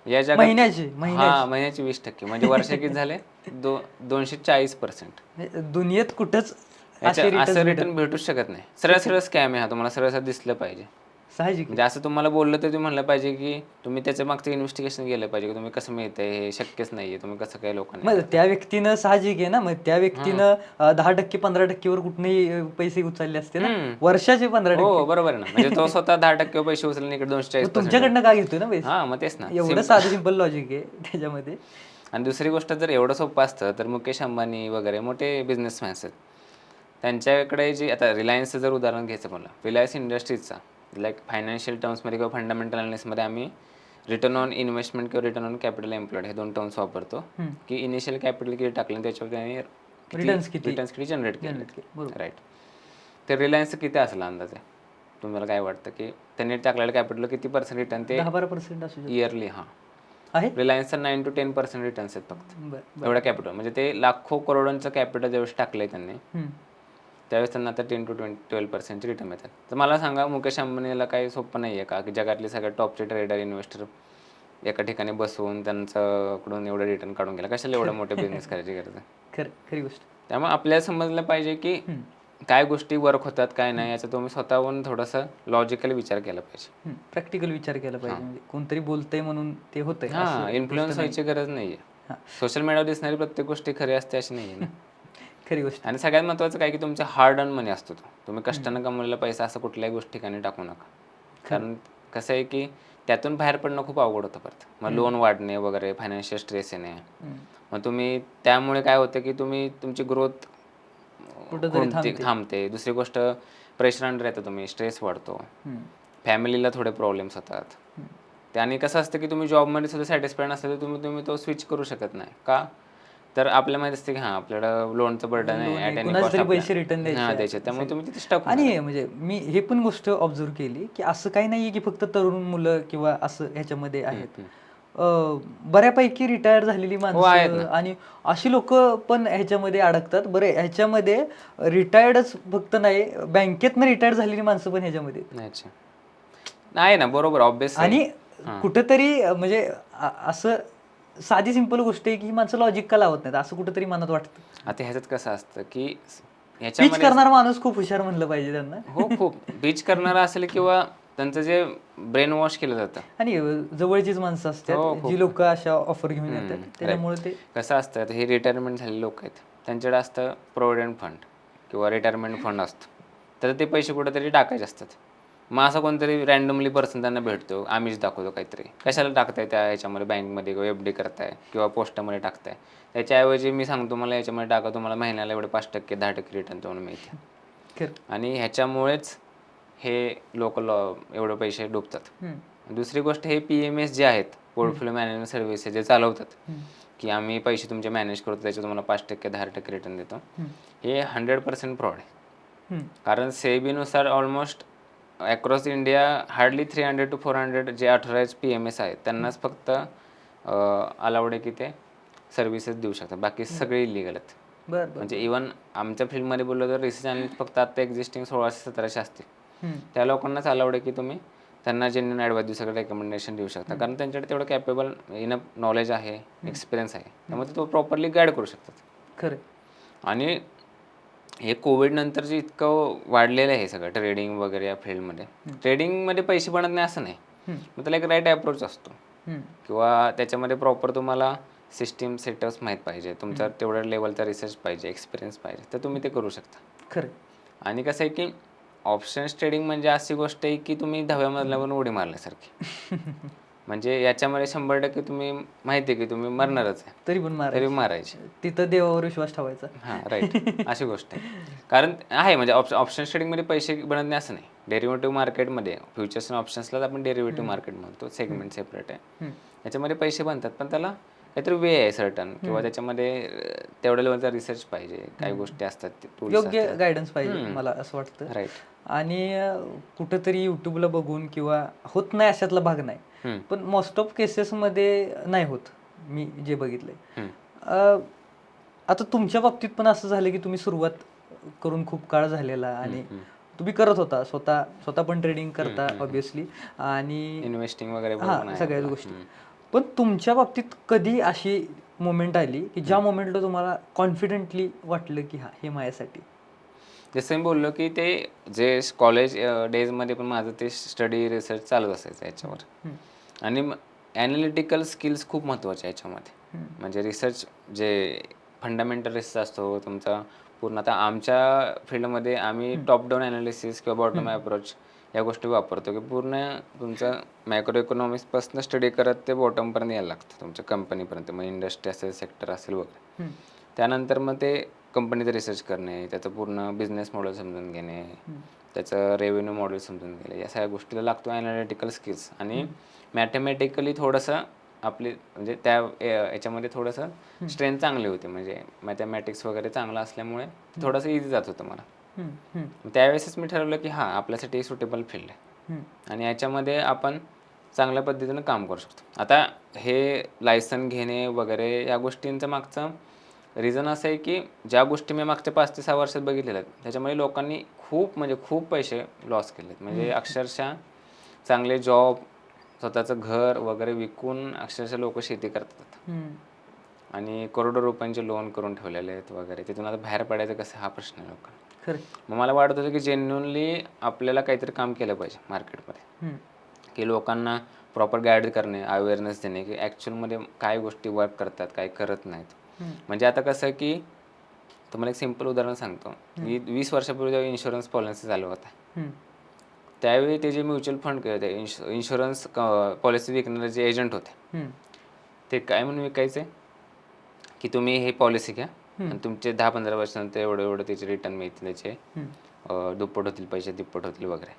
या जगात महिन्याचे महिन्याचे 20%. म्हणजे वर्ष किती झाले? 240%. म्हणजे दुनियेत कुठंच याच्या असे असं रिटर्न रिटर्न भेटूच शकत नाही. सरळ सरळ स्कॅम आहे हा, तुम्हाला सरळ सरळ दिसलं पाहिजे. साहजिक आहे. म्हणजे असं तुम्हाला बोललं तर तुम्ही म्हणलं पाहिजे की तुम्ही त्याच्या मागचं इन्व्हेस्टिगेशन केलं पाहिजे की तुम्ही कसं मिळतंय, हे शक्यच नाहीये, तुम्ही कसं काय लोकांना मग हे करताय. त्या व्यक्तीनं साहजिक आहे ना, मग त्या व्यक्तीनं 10% 15% वर कुठनंही पैसे उचलले असते ना, वर्षाचे 15%. हो, बरोबर आहे ना. म्हणजे तो स्वतः 10% पैसे उचलले आणि इकडे मग 240% तुमच्याकडनं का घेतोय ना पैसे? हां, मग तेच ना. एवढं साधं सिंपल लॉजिक आहे त्याच्यामध्ये. आणि दुसरी गोष्ट जर एवढं सोपं असतं तर मुकेश अंबानी वगैरे मोठे बिझनेसमॅन्स आहेत. त्यांच्याकडे जी आता रिलायन्सचं जर उदाहरण घ्यायचं म्हणलं, रिलायन्स इंडस्ट्रीजचा लाईक फायनान्शियल टर्म्समध्ये किंवा फंडामेंटल अनालिसिसमध्ये आम्ही रिटर्न ऑन इन्व्हेस्टमेंट किंवा रिटर्न ऑन कॅपिटल एम्प्लॉयड हे 2 टर्म्स वापरतो, की इनिशियल कॅपिटल किती टाकलं आणि त्याच्यावर त्याने रिटर्न्स किती रिटर्न्स किती जनरेट केले. जनरेट केले, बरोबर. राईट. तर रिलायन्सचं किती असला अंदाज आहे? तुम्हाला काय वाटतं की त्यांनी टाकलेलं कॅपिटल किती पर्सेंट रिटर्न ते 10-12% असू शकतो. इयरली? हां, आहे. रिलायन्सचा 9 to 10% रिटर्न्स आहेत फक्त. बरं. एवढं कॅपिटल म्हणजे ते लाखो करोडोंचं कॅपिटल ज्यावेळेस टाकलंय त्यांनी, हम्म. त्यावेळेस त्यांना आता 10 to 12% रिटर्न येतात. तर मला सांगा मुकेश अंबानीला काही सोपं नाही आहे का की जगातले सगळ्यात टॉपचे ट्रेडर इन्व्हेस्टर एका ठिकाणी बसवून त्यांच्याकडून एवढं रिटर्न काढून गेला? कशाला एवढा मोठा बिझनेस करायची गरज आहे? खरी गोष्ट. त्यामुळे आपल्याला समजलं पाहिजे की काय गोष्टी वर्क होतात काय नाही, याचा तुम्ही स्वतःहून थोडासा लॉजिकल विचार केला पाहिजे. प्रॅक्टिकल विचार केला पाहिजे. म्हणजे कोणतरी बोलतंय म्हणून ते होतंय हां, इन्फ्लुएन्स व्हायची गरज नाहीये. सोशल मीडियावर दिसणारी प्रत्येक गोष्टी खरी असते अशी नाहीये ना. खरी गोष्ट. आणि सगळ्यात महत्त्वाचं काय की तुमचा हार्ड अर्न मनी असतो तो. तुम्ही कष्टानं कमवलेला पैसा असं कुठल्याही गोष्टी ठिकाणी टाकू नका. कारण कसं आहे की त्यातून बाहेर पडणं खूप अवघड होतं परत. मग लोन वाढणे वगैरे, फायनान्शियल स्ट्रेस येणे. मग तुम्ही त्यामुळे काय होतं की तुमची ग्रोथ थांबते. दुसरी गोष्ट प्रेशर अंडर येतं तुम्ही, स्ट्रेस वाढतो. फॅमिलीला थोडे प्रॉब्लेम्स होतात. त्याने कसं असतं की तुम्ही जॉबमध्ये सुद्धा सॅटिस्फाईड नसलं तर तुम्ही तो स्विच करू शकत नाही. का? तर आपल्या माहिती असते की हां, आपल्याला लोनचं बर्डन आहे, ॲट एनी कॉस्ट पैसे रिटर्न द्यायचे. त्यामुळे तुम्ही तिथे स्टक आणि म्हणजे मी हे पण गोष्ट ऑब्झर्व केली की असं काही नाहीये की फक्त तरुण मुलं किंवा असं ह्याच्यामध्ये आहेत. बऱ्यापैकी रिटायर झालेली माणसं आणि अशी लोक पण ह्याच्यामध्ये अडकतात. बरं, ह्याच्यामध्ये रिटायर्डच फक्त नाही, बँकेतनं रिटायर झालेली माणसं पण ह्याच्यामध्ये नाही ना, बरोबर, ऑब्विस. आणि कुठंतरी म्हणजे असं साधी सिंपल गोष्ट आहे की ही माणसं लॉजिक का लावत नाहीत असं कुठंतरी मनात वाटतं. आता ह्याच्यात कसं असतं की पिच करणारा माणूस खूप हुशार म्हणलं पाहिजे त्यांना. हो, खूप पिच करणारा असेल किंवा त्यांचं जे ब्रेन वॉश केलं जातं. आणि जवळचीच माणसं असतात जी लोक अशा ऑफर घेऊन येतात, त्याच्यामुळे ते कसं असतं, हे रिटायरमेंट झालेले लोक आहेत त्यांच्याकडे असतं प्रोव्हिडंट फंड किंवा रिटायरमेंट फंड असतो, तर ते पैसे कुठेतरी टाकायचे असतात. मग असं कोणतरी रँडमली पर्सन त्यांना भेटतो, आम्हीच दाखवतो काहीतरी, कशाला टाकताय त्या ह्याच्यामध्ये, बँकमध्ये किंवा FD करताय किंवा पोस्टामध्ये टाकताय, त्याच्याऐवजी मी सांगतो मला याच्यामध्ये टाका, तुम्हाला महिन्याला एवढे 5% 10% रिटर्न तुम्हाला मिळते. आणि ह्याच्यामुळेच हे लोक एवढे पैसे डुबतात. दुसरी गोष्ट, हे PMS जे आहेत, पोर्टफोलिओ मॅनेजमेंट सर्व्हिसेस जे चालवतात की आम्ही पैसे तुमचे मॅनेज करतो, त्याच्यात तुम्हाला 5% 10% रिटर्न देतो, हे 100% फ्रॉड आहे. कारण सेबीनुसार almost across India hardly 300 to 400 जे ऑथराइज PMS आहेत त्यांनाच फक्त अलाउड आहे की ते सर्व्हिसेस देऊ शकतात, बाकी सगळे इलिगल आहेत. म्हणजे इव्हन आमच्या फील्डमध्ये बोललो तर रिसर्च अनालिस्ट फक्त आता एक्झिस्टिंग 1600-1700 असतील, त्या लोकांनाच अलाउड आहे की तुम्ही त्यांना जेन्युइन ॲडवाइस देऊ शकता, रेकमेंडेशन देऊ शकता, कारण त्यांच्याकडे तेवढं कॅपेबल इनफ नॉलेज आहे, एक्सपिरियन्स आहे, त्यामुळे तो प्रॉपरली गाईड करू शकतात. खरं. आणि हे कोविड नंतर जे इतकं वाढलेलं आहे सगळं ट्रेडिंग वगैरे या फील्डमध्ये, ट्रेडिंगमध्ये पैसे बनत नाही असं नाही, मग त्याला एक राईट अप्रोच असतो किंवा त्याच्यामध्ये प्रॉपर तुम्हाला सिस्टीम सेटअप्स माहीत पाहिजे, तुमचा तेवढ्या लेवलचा रिसर्च पाहिजे, एक्सपिरियन्स पाहिजे, तर तुम्ही ते करू शकता. खरं. आणि कसं आहे की ऑप्शन्स ट्रेडिंग म्हणजे अशी गोष्ट आहे की तुम्ही 10व्या मजल्यावरून उडी मारल्यासारखी. म्हणजे याच्यामध्ये 100% तुम्ही माहिती आहे की तुम्ही मरणारच आहे, तरी पण तरी मारायचं. मारायचे. तिथं देवावर विश्वास ठेवायचा. हां, राईट. अशी गोष्ट आहे. कारण आहे म्हणजे ऑप्शन्स ट्रेडिंगमध्ये पैसे बनत नाही असं नाही. डेरिव्हेटिव्ह मार्केटमध्ये फ्युचर्स आणि ऑप्शन्सलाच आपण डेरिव्हेटिव्ह मार्केट म्हणतो, सेगमेंट सेपरेट आहे. याच्यामध्ये पैसे बनतात, पण त्याला काहीतरी वे आहे सर्टन किंवा त्याच्यामध्ये तेवढ्या लेवलचा रिसर्च पाहिजे, काही गोष्टी असतात, टूल्स योग्य असतात. गायडन्स पाहिजे मला असं वाटतं. राईट. आणि कुठंतरी यूट्यूबला बघून किंवा होत नाही अशातला भाग नाही, पण मोस्ट ऑफ केसेसमध्ये नाही होत मी जे बघितलंय. आता तुमच्या बाबतीत पण असं झालं की तुम्ही सुरुवात करून खूप काळ झालेला आणि तुम्ही करत होता, स्वतः पण ट्रेडिंग करता ऑब्विसली आणि इन्व्हेस्टिंग वगैरे सगळ्याच गोष्टी. पण तुमच्या बाबतीत कधी अशी मोमेंट आली की ज्या मोमेंटला तुम्हाला कॉन्फिडेंटली वाटलं की हा हे माझ्यासाठी? जसं मी बोललो की ते जे कॉलेज डेजमध्ये पण माझं ते स्टडी रिसर्च चालत असायचं याच्यावर. आणि ॲनालिटिकल स्किल्स खूप महत्त्वाचे आहे याच्यामध्ये. म्हणजे रिसर्च जे फंडामेंटल रिसर्च असतो तुमचा पूर्ण, आता आमच्या फील्डमध्ये आम्ही टॉप डाऊन ॲनालिसिस किंवा बॉटम अप्रोच या गोष्टी वापरतो की पूर्ण तुमचं मॅक्रो इकॉनॉमिक्सपासून स्टडी करत ते बॉटमपर्यंत यायला लागतं तुमच्या कंपनीपर्यंत, मग इंडस्ट्री असेल, सेक्टर असेल वगैरे. त्यानंतर मग ते कंपनीचं रिसर्च करणे, त्याचं पूर्ण बिझनेस मॉडेल समजून घेणे, त्याचं रेव्हेन्यू मॉडेल समजून घेणे, या सगळ्या गोष्टीला लागतो ॲनालिटिकल स्किल्स. आणि मॅथमॅटिकली थोडंसं आपली म्हणजे त्या याच्यामध्ये थोडंसं स्ट्रेंथ चांगली होती, म्हणजे मॅथमॅटिक्स वगैरे चांगलं असल्यामुळे थोडंसं इझी जात होतं मला. त्यावेळेसच मी ठरवलं की हां, आपल्यासाठी सुटेबल फील्ड आहे आणि याच्यामध्ये आपण चांगल्या पद्धतीनं काम करू शकतो. आता हे लायसन घेणे वगैरे या गोष्टींचं मागचं रिझन असं आहे की ज्या गोष्टी मी मागच्या 5 ते 6 वर्षात बघितलेल्या आहेत त्याच्यामध्ये लोकांनी खूप म्हणजे खूप पैसे लॉस केलेत. म्हणजे अक्षरशः चांगले जॉब, स्वतःचं घर वगैरे विकून अक्षरशः लोक शेती करतात आणि करोडो रुपयांचे लोन करून ठेवलेले आहेत वगैरे. तिथून आता बाहेर पडायचं कसं, हा प्रश्न आहे लोकांना. मग मला वाटत होतं की जेन्युनली आपल्याला काहीतरी काम केलं पाहिजे मार्केटमध्ये, की लोकांना प्रॉपर गाईड करणे, अवेअरनेस देणे की ॲक्च्युअलमध्ये काय गोष्टी वर्क करतात, काय करत नाहीत. म्हणजे आता कसं की तुम्हाला एक सिम्पल उदाहरण सांगतो. 20 वर्षापूर्वी जेव्हा इन्शुरन्स पॉलिसी चालू होता त्यावेळी ते जे म्युच्युअल फंड ते इन्शुरन्स पॉलिसी विकणारे जे एजंट होते ते काय म्हणून विकायचे की तुम्ही हे पॉलिसी घ्या आणि तुमचे 10-15 वर्षानंतर एवढं एवढं त्याचे रिटर्न मिळतील, त्याचे दुप्पट होतील पैसे, तिप्पट होतील वगैरे.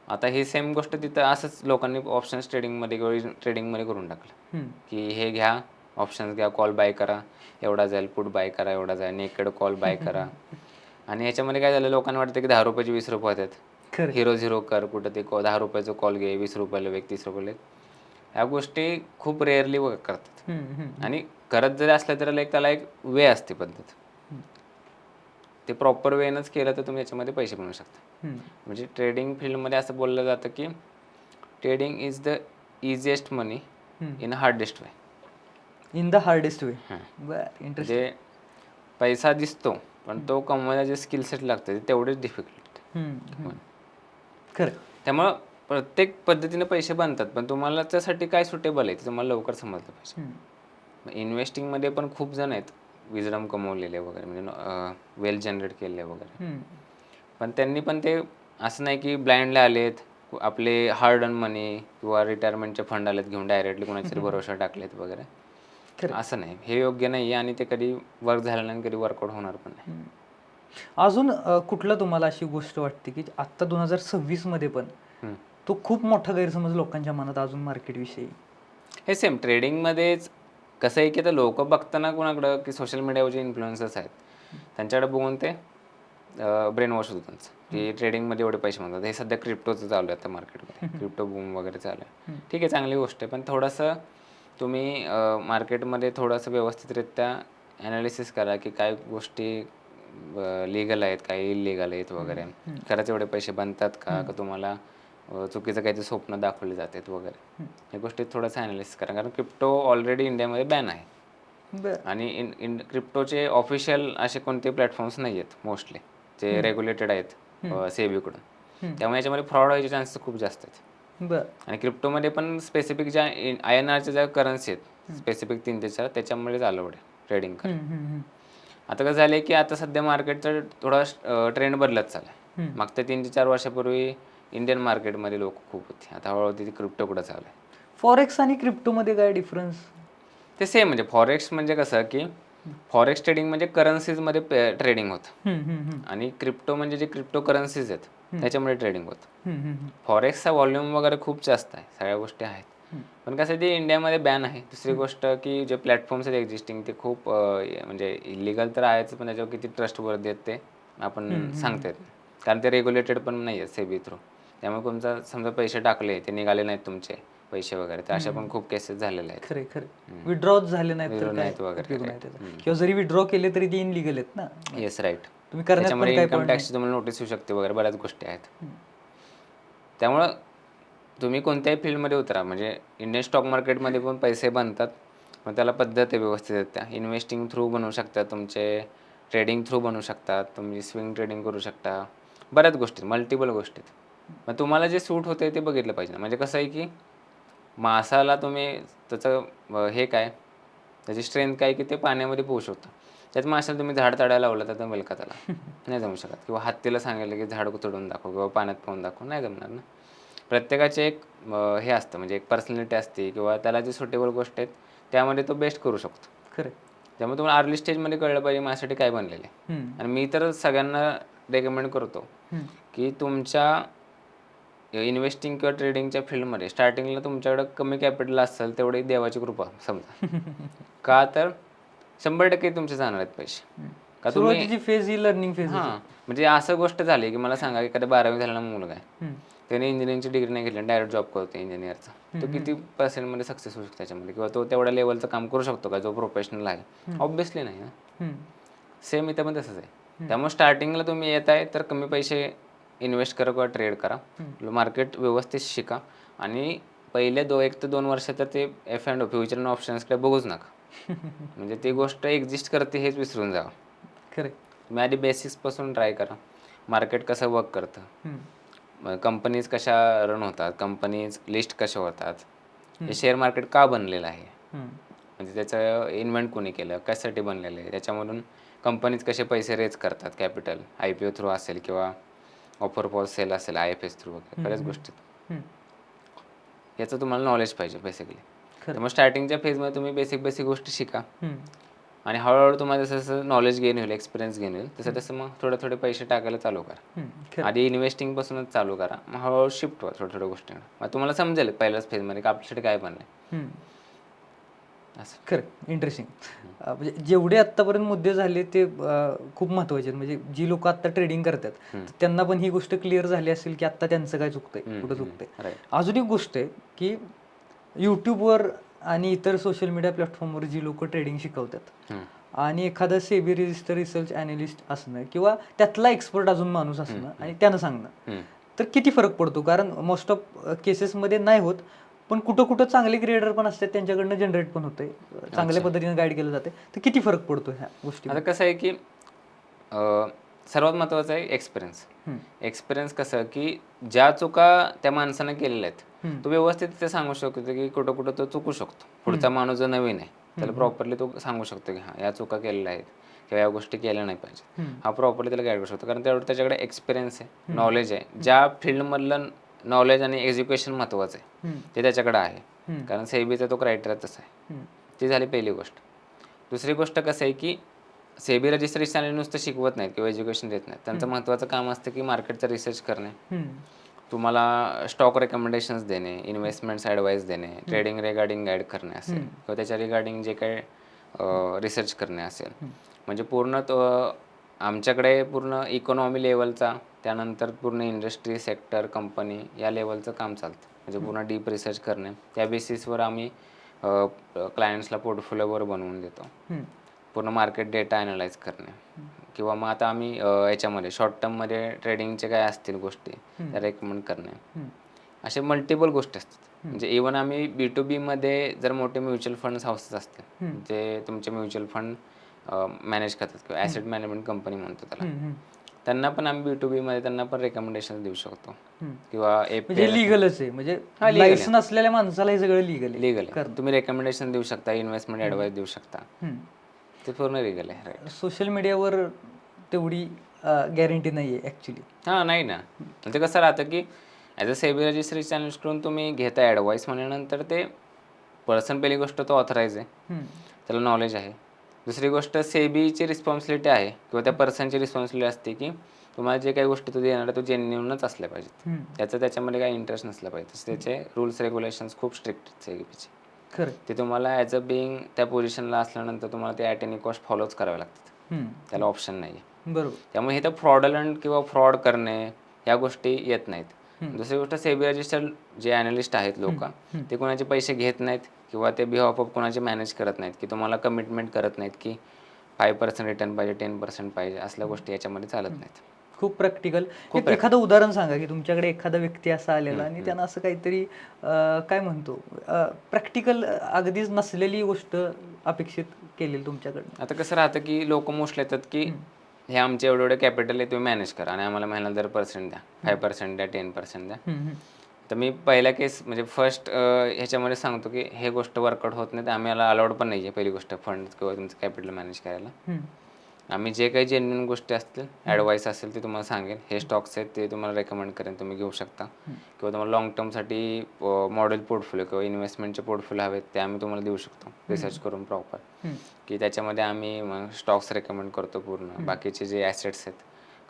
आता ही सेम गोष्ट तिथं असंच लोकांनी ऑप्शन्स ट्रेडिंगमध्ये किंवा ट्रेडिंगमध्ये करून टाकलं की हे घ्या, ऑप्शन्स घ्या, कॉल बाय करा एवढा जाईल, पुट बाय करा एवढा जाईल, नेकेड कॉल बाय करा. आणि ह्याच्यामध्ये काय झालं, लोकांना वाटतं की 10 रुपयाचे 20 रुपये होतात, हिरो झिरो कर, कुठं ते 10 रुपयाचं कॉल घे, 20 रुपयाला वेग, 30 रुपयाला. ह्या गोष्टी खूप रेअरली करतात आणि करत जरी असलं तरी त्याला एक वे असते पद्धत. ते प्रॉपर वेनंच केलं तर तुम्ही याच्यामध्ये पैसे बनवू शकता. म्हणजे ट्रेडिंग फील्डमध्ये असं बोललं जातं की trading is the easiest money in hardest way. In the hardest way. म्हणजे पैसा दिसतो पण तो कमवायला जे स्किल सेट लागतं ते तेवढेच डिफिकल्ट. खरं. त्यामुळं प्रत्येक पद्धतीने पैसे बनतात, पण तुम्हाला त्यासाठी काय सुटेबल आहे ते तुम्हाला लवकर समजलं पाहिजे. इन्व्हेस्टिंगमध्ये पण खूप जण आहेत विजडम कमवलेले वगैरे, म्हणजे वेल्थ जनरेट केले वगैरे. पण त्यांनी पण ते असं नाही की ब्लाइंडली आलेत, आपले हार्ड अर्न मनी किंवा रिटायरमेंटचे फंड आलेत घेऊन डायरेक्टली कोणाच्या भरोसा टाकलेत वगैरे. असं नाही, हे योग्य नाही आणि ते कधी वर्क झालं नाही, कधी वर्कआउट होणार पण नाही. अजून कुठलं तुम्हाला अशी गोष्ट वाटते की आत्ता 2026 मध्ये पण तो खूप मोठा गैरसमज लोकांच्या मनात अजून मार्केटविषयी? हे सेम ट्रेडिंगमध्येच कसं आहे की आता लोक बघताना कोणाकडं की सोशल मीडियावर जे इन्फ्लुएन्सर्स आहेत त्यांच्याकडे बघून ते ब्रेन वॉश होतं त्यांचं की ट्रेडिंगमध्ये एवढे पैसे म्हणतात. हे सध्या क्रिप्टोचं चालू आहे आता मार्केटमध्ये, क्रिप्टो बूम वगैरे चालू आहे. ठीक आहे, चांगली गोष्ट आहे, पण थोडंसं तुम्ही मार्केटमध्ये थोडंसं व्यवस्थितरित्या ॲनालिसिस करा की काय गोष्टी लिगल आहेत, काय इलिगल आहेत वगैरे. खरंच एवढे पैसे बनतात का तुम्हाला चुकीचं काहीतरी स्वप्न दाखवले जातात वगैरे. या गोष्टीत थोडंसं ॲनालिसिस करा, कारण क्रिप्टो ऑलरेडी इंडियामध्ये बॅन आहे आणि क्रिप्टोचे ऑफिशियल असे कोणते प्लॅटफॉर्म्स नाही आहेत मोस्टली जे रेग्युलेटेड आहेत सेबीकडून. त्यामुळे याच्यामध्ये फ्रॉड व्हायचे चान्सेस खूप जास्त आहेत. बर. आणि क्रिप्टोमध्ये पण स्पेसिफिक ज्या INRच्या ज्या करन्सी आहेत स्पेसिफिक 3 ते 4 त्याच्यामुळेच अलाउड आहे ट्रेडिंग करणं. आता कसं झालंय की आता सध्या मार्केटचा थोडा ट्रेंड बदलत चाललाय. मागच्या 3 ते 4 वर्षापूर्वी इंडियन मार्केटमध्ये लोक खूप होते, आता हळूहळू ती क्रिप्टोकडे चालू आहे. फॉरेक्स आणि क्रिप्टोमध्ये काय डिफरन्स? ते सेम म्हणजे फॉरेक्स म्हणजे कसं की फॉरेक्स ट्रेडिंग म्हणजे करन्सीजमध्ये ट्रेडिंग होतं आणि क्रिप्टो म्हणजे जे क्रिप्टो करन्सीज आहेत त्याच्यामध्ये ट्रेडिंग होतं. फॉरेक्सचा व्हॉल्यूम वगैरे खूप जास्त आहे, सगळ्या गोष्टी आहेत, पण कसं ते इंडियामध्ये बॅन आहे. दुसरी गोष्ट की जे प्लॅटफॉर्म्स आहेत एक्झिस्टिंग ते खूप म्हणजे इलिगल तर आहेच, पण त्याच्यावर किती ट्रस्टवर्दी आहेत ते आपण सांगता येत नाही, कारण ते रेग्युलेटेड पण नाही आहेत सेबी थ्रू. त्यामुळे तुमचा समजा पैसे टाकले ते निघाले नाहीत तुमचे पैसे वगैरे, तर अशा पण खूप केसेस झालेल्या आहेत. खरे खरे विड्रॉ झाले नाहीत तर Withdraw काय नाहीत वगैरे, उपयोग नाही right. त्याचा. किंवा जरी विड्रॉ केले तरी ते इनलिगल आहेत ना, येस राईट. तुम्ही करण्यात पण त्याच्यामध्ये काय इन्कम पॉईंट टॅक्सची तुम्हाला नोटीस येऊ शकते वगैरे, बऱ्याच गोष्टी आहेत. त्यामुळं तुम्ही कोणत्याही फील्डमध्ये उतरा, म्हणजे इंडियन स्टॉक मार्केटमध्ये पण पैसे बनतात, पण त्याला पद्धत आहे व्यवस्थित आहेत. त्या इन्व्हेस्टिंग थ्रू बनवू शकता, तुमचे ट्रेडिंग थ्रू बनवू शकतात, तुम्ही स्विंग ट्रेडिंग करू शकता, बऱ्याच गोष्टी मल्टिपल गोष्टी आहेत. मग तुम्हाला जे सूट होते ते बघितलं पाहिजे. म्हणजे कसं आहे की मासाला तुम्ही त्याचं हे काय त्याची स्ट्रेंथ काय की ते पाण्यामध्ये पोहू शकतो. त्यात माशाला तुम्ही झाड तडायला लावलं तर जमेल का त्याला? नाही जमू शकत. किंवा हत्तीला सांगितलं की झाड तोडून दाखव किंवा पाण्यात पोहून दाखव, नाही जमणार ना. प्रत्येकाचे एक हे असतं, म्हणजे एक पर्सनॅलिटी असते किंवा त्याला जे सुटेबल गोष्ट आहेत त्यामध्ये तो बेस्ट करू शकतो. खरे. त्यामुळे तुम्हाला अर्ली स्टेजमध्ये कळलं पाहिजे माझ्यासाठी काय बनलेलं आहे. आणि मी तर सगळ्यांना रेकमेंड करतो की तुमच्या इन्व्हेस्टिंग किंवा ट्रेडिंगच्या फील्डमध्ये स्टार्टिंगला तुमच्याकडे कमी कॅपिटल असेल तेवढी देवाची कृपा समजा. का तर 100% तुमचे जाणार आहेत पैसे. का तुम्ही सुरुवातीची फेज ही लर्निंग फेज हां, म्हणजे असं गोष्ट झाली की मला सांगा एखाद्या 12वी झालेला मुलगा आहे, त्याने इंजिनिअरिंगची डिग्री नाही घेतली, डायरेक्ट जॉब करतो इंजिनिअरचा, तो किती पर्सेंटमध्ये सक्सेस होऊ शकतो त्याच्यामध्ये, किंवा तो तेवढ्या लेवलचं काम करू शकतो का जो प्रोफेशनल आहे? ऑब्व्हियसली नाही ना. सेम इथं पण तसंच आहे. त्यामुळे स्टार्टिंगला तुम्ही येत आहे तर कमी पैसे इन्व्हेस्ट करा किंवा ट्रेड करा, मार्केट व्यवस्थित शिका आणि पहिले 1 ते 2 वर्ष तर ते F&O फ्युचर अँड ऑप्शन्सकडे बघूच नका. म्हणजे ती गोष्ट एक्झिस्ट करते हेच विसरून जावं. खरे. तुम्ही आधी बेसिक्सपासून ट्राय करा, मार्केट कसं वर्क करतं, कंपनीज कशा रन होतात, कंपनीज लिस्ट कशा होतात, हे शेअर मार्केट का बनलेलं आहे, म्हणजे त्याचं इन्व्हेंट कोणी केलं, कशासाठी बनलेलं आहे, त्याच्यामधून कंपनीज कसे पैसे रेज करतात, कॅपिटल IPO थ्रू असेल किंवा ऑफर फॉर सेल असेल IFS थ्रू वगैरे बऱ्याच गोष्टी. याचं तुम्हाला नॉलेज पाहिजे बेसिकली. त्यामुळे स्टार्टिंगच्या फेजमध्ये तुम्ही बेसिक गोष्टी शिका आणि हळूहळू तुम्हाला जसं जसं नॉलेज गेन होईल, एक्सपिरियन्स गेन होईल, तसं तसं मग थोडे पैसे टाकायला चालू करा. आधी इन्व्हेस्टिंगपासूनच चालू करा, मग हळूहळू शिफ्ट व्हा थोड्या गोष्टी. मग तुम्हाला समजेल पहिल्याच फेजमध्ये की आपल्यासाठी काय बनलंय. असं खरं. इंटरेस्टिंग. म्हणजे जेवढे आत्तापर्यंत मुद्दे झाले ते खूप महत्त्वाचे आहेत. म्हणजे जी लोक आत्ता ट्रेडिंग करतात त्यांना पण ही गोष्ट क्लिअर झाली असेल की आत्ता त्यांचं काय चुकतंय, कुठं चुकतंय. अजून एक गोष्ट आहे की यूट्यूबवर आणि इतर सोशल मीडिया प्लॅटफॉर्मवर जी लोक ट्रेडिंग शिकवतात आणि एखादा सेबी रजिस्टर रिसर्च अॅनालिस्ट असणं किंवा त्यातला एक्सपर्ट अजून माणूस असणं आणि त्यानं सांगणं, तर किती फरक पडतो? कारण मोस्ट ऑफ केसेसमध्ये नाही होत, पण कुठं कुठं चांगले क्रिएटर पण असतात, त्यांच्याकडनं जनरेट पण होते, चांगल्या पद्धतीने गाईड केलं जाते. तर किती फरक पडतो ह्या गोष्टी? आता कसं आहे की सर्वात महत्त्वाचं आहे एक्सपिरियन्स. एक्सपिरियन्स कसं की ज्या चुका त्या माणसानं केलेल्या आहेत तो व्यवस्थित ते सांगू शकतो की कुठं कुठं तो चुकू शकतो. पुढचा माणूस जो नवीन आहे त्याला प्रॉपरली तो सांगू शकतो की हां या चुका केलेल्या आहेत किंवा या गोष्टी केल्या नाही पाहिजे. हा प्रॉपरली त्याला गाईड करू शकतो, कारण तेवढं त्याच्याकडे एक्सपिरियन्स आहे, नॉलेज आहे. ज्या फील्डमधलं नॉलेज आणि एज्युकेशन महत्त्वाचं आहे ते त्याच्याकडे आहे, कारण सेबीचा तो क्रायटेरिया तसा आहे. ती झाली पहिली गोष्ट. दुसरी गोष्ट कसं आहे की सेबी रजिस्ट्रेशन नुसतं शिकवत नाहीत किंवा एज्युकेशन देत नाहीत. त्यांचं महत्त्वाचं काम असतं की मार्केटचा रिसर्च करणे, तुम्हाला स्टॉक रेकमेंडेशन्स देणे, इन्व्हेस्टमेंट्स ॲडवाईस देणे, ट्रेडिंग रिगार्डिंग गाईड करणे असेल किंवा त्याच्या रिगार्डिंग जे काही रिसर्च करणे असेल. म्हणजे पूर्ण तो आमच्याकडे पूर्ण इकॉनॉमी लेवलचा, त्यानंतर पूर्ण इंडस्ट्री सेक्टर कंपनी या लेवलचं काम चालतं. म्हणजे पूर्ण डीप रिसर्च करणे, त्या बेसिसवर आम्ही क्लायंट्सला पोर्टफोलिओवर बनवून देतो. पूर्ण मार्केट डेटा ॲनालाइज करणे किंवा मग आता आम्ही याच्यामध्ये शॉर्ट टर्ममध्ये ट्रेडिंगचे काय असतील गोष्टी त्या रेकमेंड करणे, असे मल्टिपल गोष्टी असतात. म्हणजे इवन आम्ही B2B मध्ये जर मोठे म्युच्युअल फंड्स हाऊसेस असतील जे तुमचे म्युच्युअल फंड मॅनेज करतात किंवा ॲसेट मॅनेजमेंट कंपनी म्हणतो त्याला, त्यांना पण आम्ही B2B मध्ये त्यांना पण रेकमेंडेशन देऊ शकतो हम्म. किंवा म्हणजे लिगलच आहे, म्हणजे हा, legal आहे. लायसन असलेल्या माणसाला हे सगळं लिगल आहे लिगल आहे. तुम्ही रेकमेंडेशन देऊ शकता, इन्व्हेस्टमेंट ॲडवाइस देऊ शकता, ते पूर्ण लिगल आहे. राईट. सोशल मीडियावर तेवढी गॅरंटी नाही आहे ॲक्च्युली. हां, नाही ना. ते कसं राहतं की as a SEBI registry channels कडून तुम्ही घेता ॲडवाईस म्हणल्यानंतर ते पर्सन, पहिली गोष्ट तो ऑथराईज आहे, त्याला नॉलेज आहे. दुसरी गोष्ट सेबीची रिस्पॉन्सिबिलिटी आहे किंवा त्या पर्सनची रिस्पॉन्सिबिलिटी असते की तुम्हाला जे काही गोष्टी तो देणार आहे तो जेन्युनच असल्या पाहिजेत, त्याचं त्याच्यामध्ये काही इंटरेस्ट नसला पाहिजे. तसं त्याचे रूल्स रेग्युलेशन्स खूप स्ट्रिक्ट आहेत सेबीचे. खरं. ते तुम्हाला ॲज अ बिईंग त्या पोझिशनला असल्यानंतर तुम्हाला ते ॲट एनी कॉस्ट फॉलोच करावे लागतात, त्याला ऑप्शन नाही आहे. बरोबर. त्यामुळे हे तर फ्रॉडलंट किंवा फ्रॉड करणे ह्या गोष्टी येत नाहीत. दुसरी गोष्ट, सेबी रजिस्टर्ड जे ॲनालिस्ट आहेत लोक, ते कोणाचे पैसे घेत नाहीत किंवा ते बिहाफ ऑफ कोणाचे मॅनेज करत नाहीत की तुम्हाला कमिटमेंट करत नाहीत की 5% रिटर्न पाहिजे, 10% पाहिजे, असल्या गोष्टी याच्यामध्ये चालत नाहीत. खूप प्रॅक्टिकल. एखादं उदाहरण सांगा की तुमच्याकडे एखादा व्यक्ती असा आलेला आणि त्यांना असं काहीतरी काय म्हणतो प्रॅक्टिकल अगदीच नसलेली गोष्ट अपेक्षित केलेली तुमच्याकडनं. आता कसं राहतं की लोक मोस्टली येतात की हे आमचे एवढे एवढे कॅपिटल आहे, तुम्ही मॅनेज करा आणि आम्हाला महिन्याला दर पर्सेंट द्या, 5% द्या, 10% द्या. तर मी पहिल्या केस म्हणजे फर्स्ट ह्याच्यामध्ये सांगतो की हे गोष्ट वर्कआउट होत नाही, तर आम्हाला अलाउड पण नाही आहे पहिली गोष्ट फंड किंवा तुमचं कॅपिटल मॅनेज करायला. आम्ही जे काही जेन्युइन गोष्टी असतील, ॲडवाईस असेल ते तुम्हाला सांगेन. हे स्टॉक्स आहेत ते तुम्हाला रेकमेंड करेन, तुम्ही घेऊ शकता. किंवा तुम्हाला लॉंग टर्मसाठी मॉडेल पोर्टफोलिओ किंवा इन्व्हेस्टमेंटचे पोर्टफोलिओ हवेत ते आम्ही तुम्हाला देऊ शकतो रिसर्च करून प्रॉपर, की त्याच्यामध्ये आम्ही स्टॉक्स रेकमेंड करतो पूर्ण. बाकीचे जे ॲसेट्स आहेत,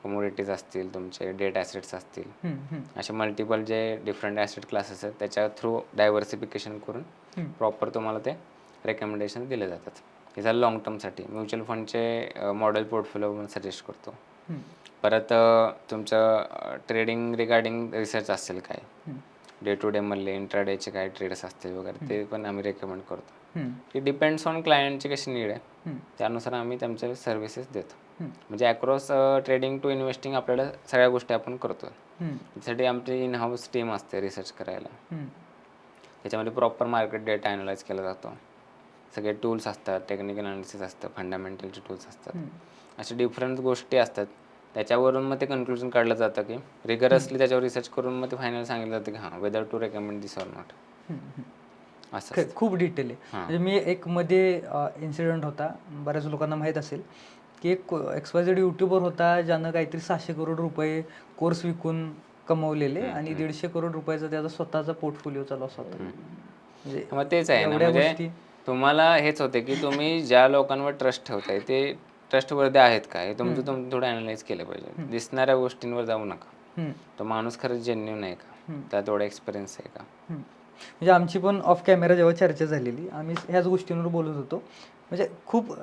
कमोडिटीज असतील, तुमचे डेट ॲसेट्स असतील, असे मल्टिपल जे डिफरंट ॲसेट क्लासेस आहेत त्याच्या थ्रू डायव्हर्सिफिकेशन करून प्रॉपर तुम्हाला ते रेकमेंडेशन दिले जातात. हे झालं लॉंग टर्मसाठी. म्युच्युअल फंडचे मॉडेल पोर्टफोलिओ सजेस्ट करतो. परत तुमचं ट्रेडिंग रिगार्डिंग रिसर्च असेल काय, डे टू डे मधले इंट्राडेचे काय ट्रेड्स असतील वगैरे, ते पण आम्ही रेकमेंड करतो. की डिपेंड्स ऑन क्लायंटची कशी नीड आहे त्यानुसार आम्ही त्यांचे सर्व्हिसेस देतो. म्हणजे अक्रॉस ट्रेडिंग टू इन्व्हेस्टिंग आपल्याला सगळ्या गोष्टी आपण करतो. त्यासाठी आमची इन हाऊस टीम असते रिसर्च करायला. त्याच्यामध्ये प्रॉपर मार्केट डेटा ॲनालाइज केला जातो. सगळे टूल्स असतात, टेक्निकल अनालिसिस असतं, फंडामेंटलचे टूल्स असतात, अशा डिफरंट गोष्टी असतात. त्याच्यावरून मग ते कन्क्लुजन काढलं जातं की रिगरसली त्याच्यावर रिसर्च करून मग ते फायनल सांगितलं जातं की हां, whether to recommend this or not. असं खूप डिटेल आहे. म्हणजे मी एक मध्ये इन्सिडेंट होता, बऱ्याच लोकांना माहीत असेल की एक XYZ यूट्यूबर होता ज्यानं काहीतरी 600 करोड रुपये कोर्स विकून कमवलेले आणि 150 करोड रुपयाचा त्याचा स्वतःचा पोर्टफोलिओचा लॉस होता. म्हणजे मग तेच आहे ना, म्हणजे तुम्हाला हेच होते की तुम्ही ज्या लोकांवर ट्रस्ट ठेवताय ते ट्रस्टवर्दी आहेत का, हे तुमचं थोडं अनालाइज केलं पाहिजे. दिसणाऱ्या गोष्टींवर जाऊ नका. तो माणूस खरंच जेन्युइन आहे का, त्यात तेवढा एक्सपिरियन्स आहे का. म्हणजे आमची पण ऑफ कॅमेरा जेव्हा चर्चा झालेली, आम्ही ह्याच गोष्टींवर बोलत होतो. म्हणजे खूप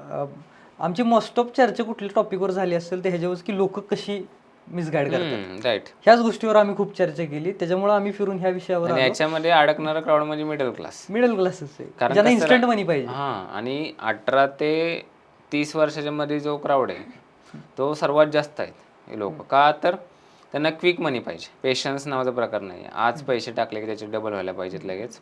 आमची मोस्ट ऑफ चर्चा कुठल्या टॉपिकवर झाली असेल तर ह्याच्यावर की लोक कशी मिसगाईड करतात, राईट. ह्याच गोष्टीवर आम्ही खूप चर्चा केली. त्याच्यामुळे आम्ही फिरून ह्या विषयावर आणि याच्यामध्ये अडकणारा क्राऊड म्हणजे मिडल क्लास. मिडल क्लासच आहे, ज्यांना इन्स्टंट मनी पाहिजे. हां, आणि 18 ते 30 वर्षाच्या मध्ये जो क्राऊड आहे तो सर्वात जास्त आहेत हे लोक. का तर त्यांना क्विक मनी पाहिजे, पेशन्स नावाचा प्रकार नाही आहे. आज पैसे टाकले की त्याचे डबल व्हायला पाहिजेत लगेच.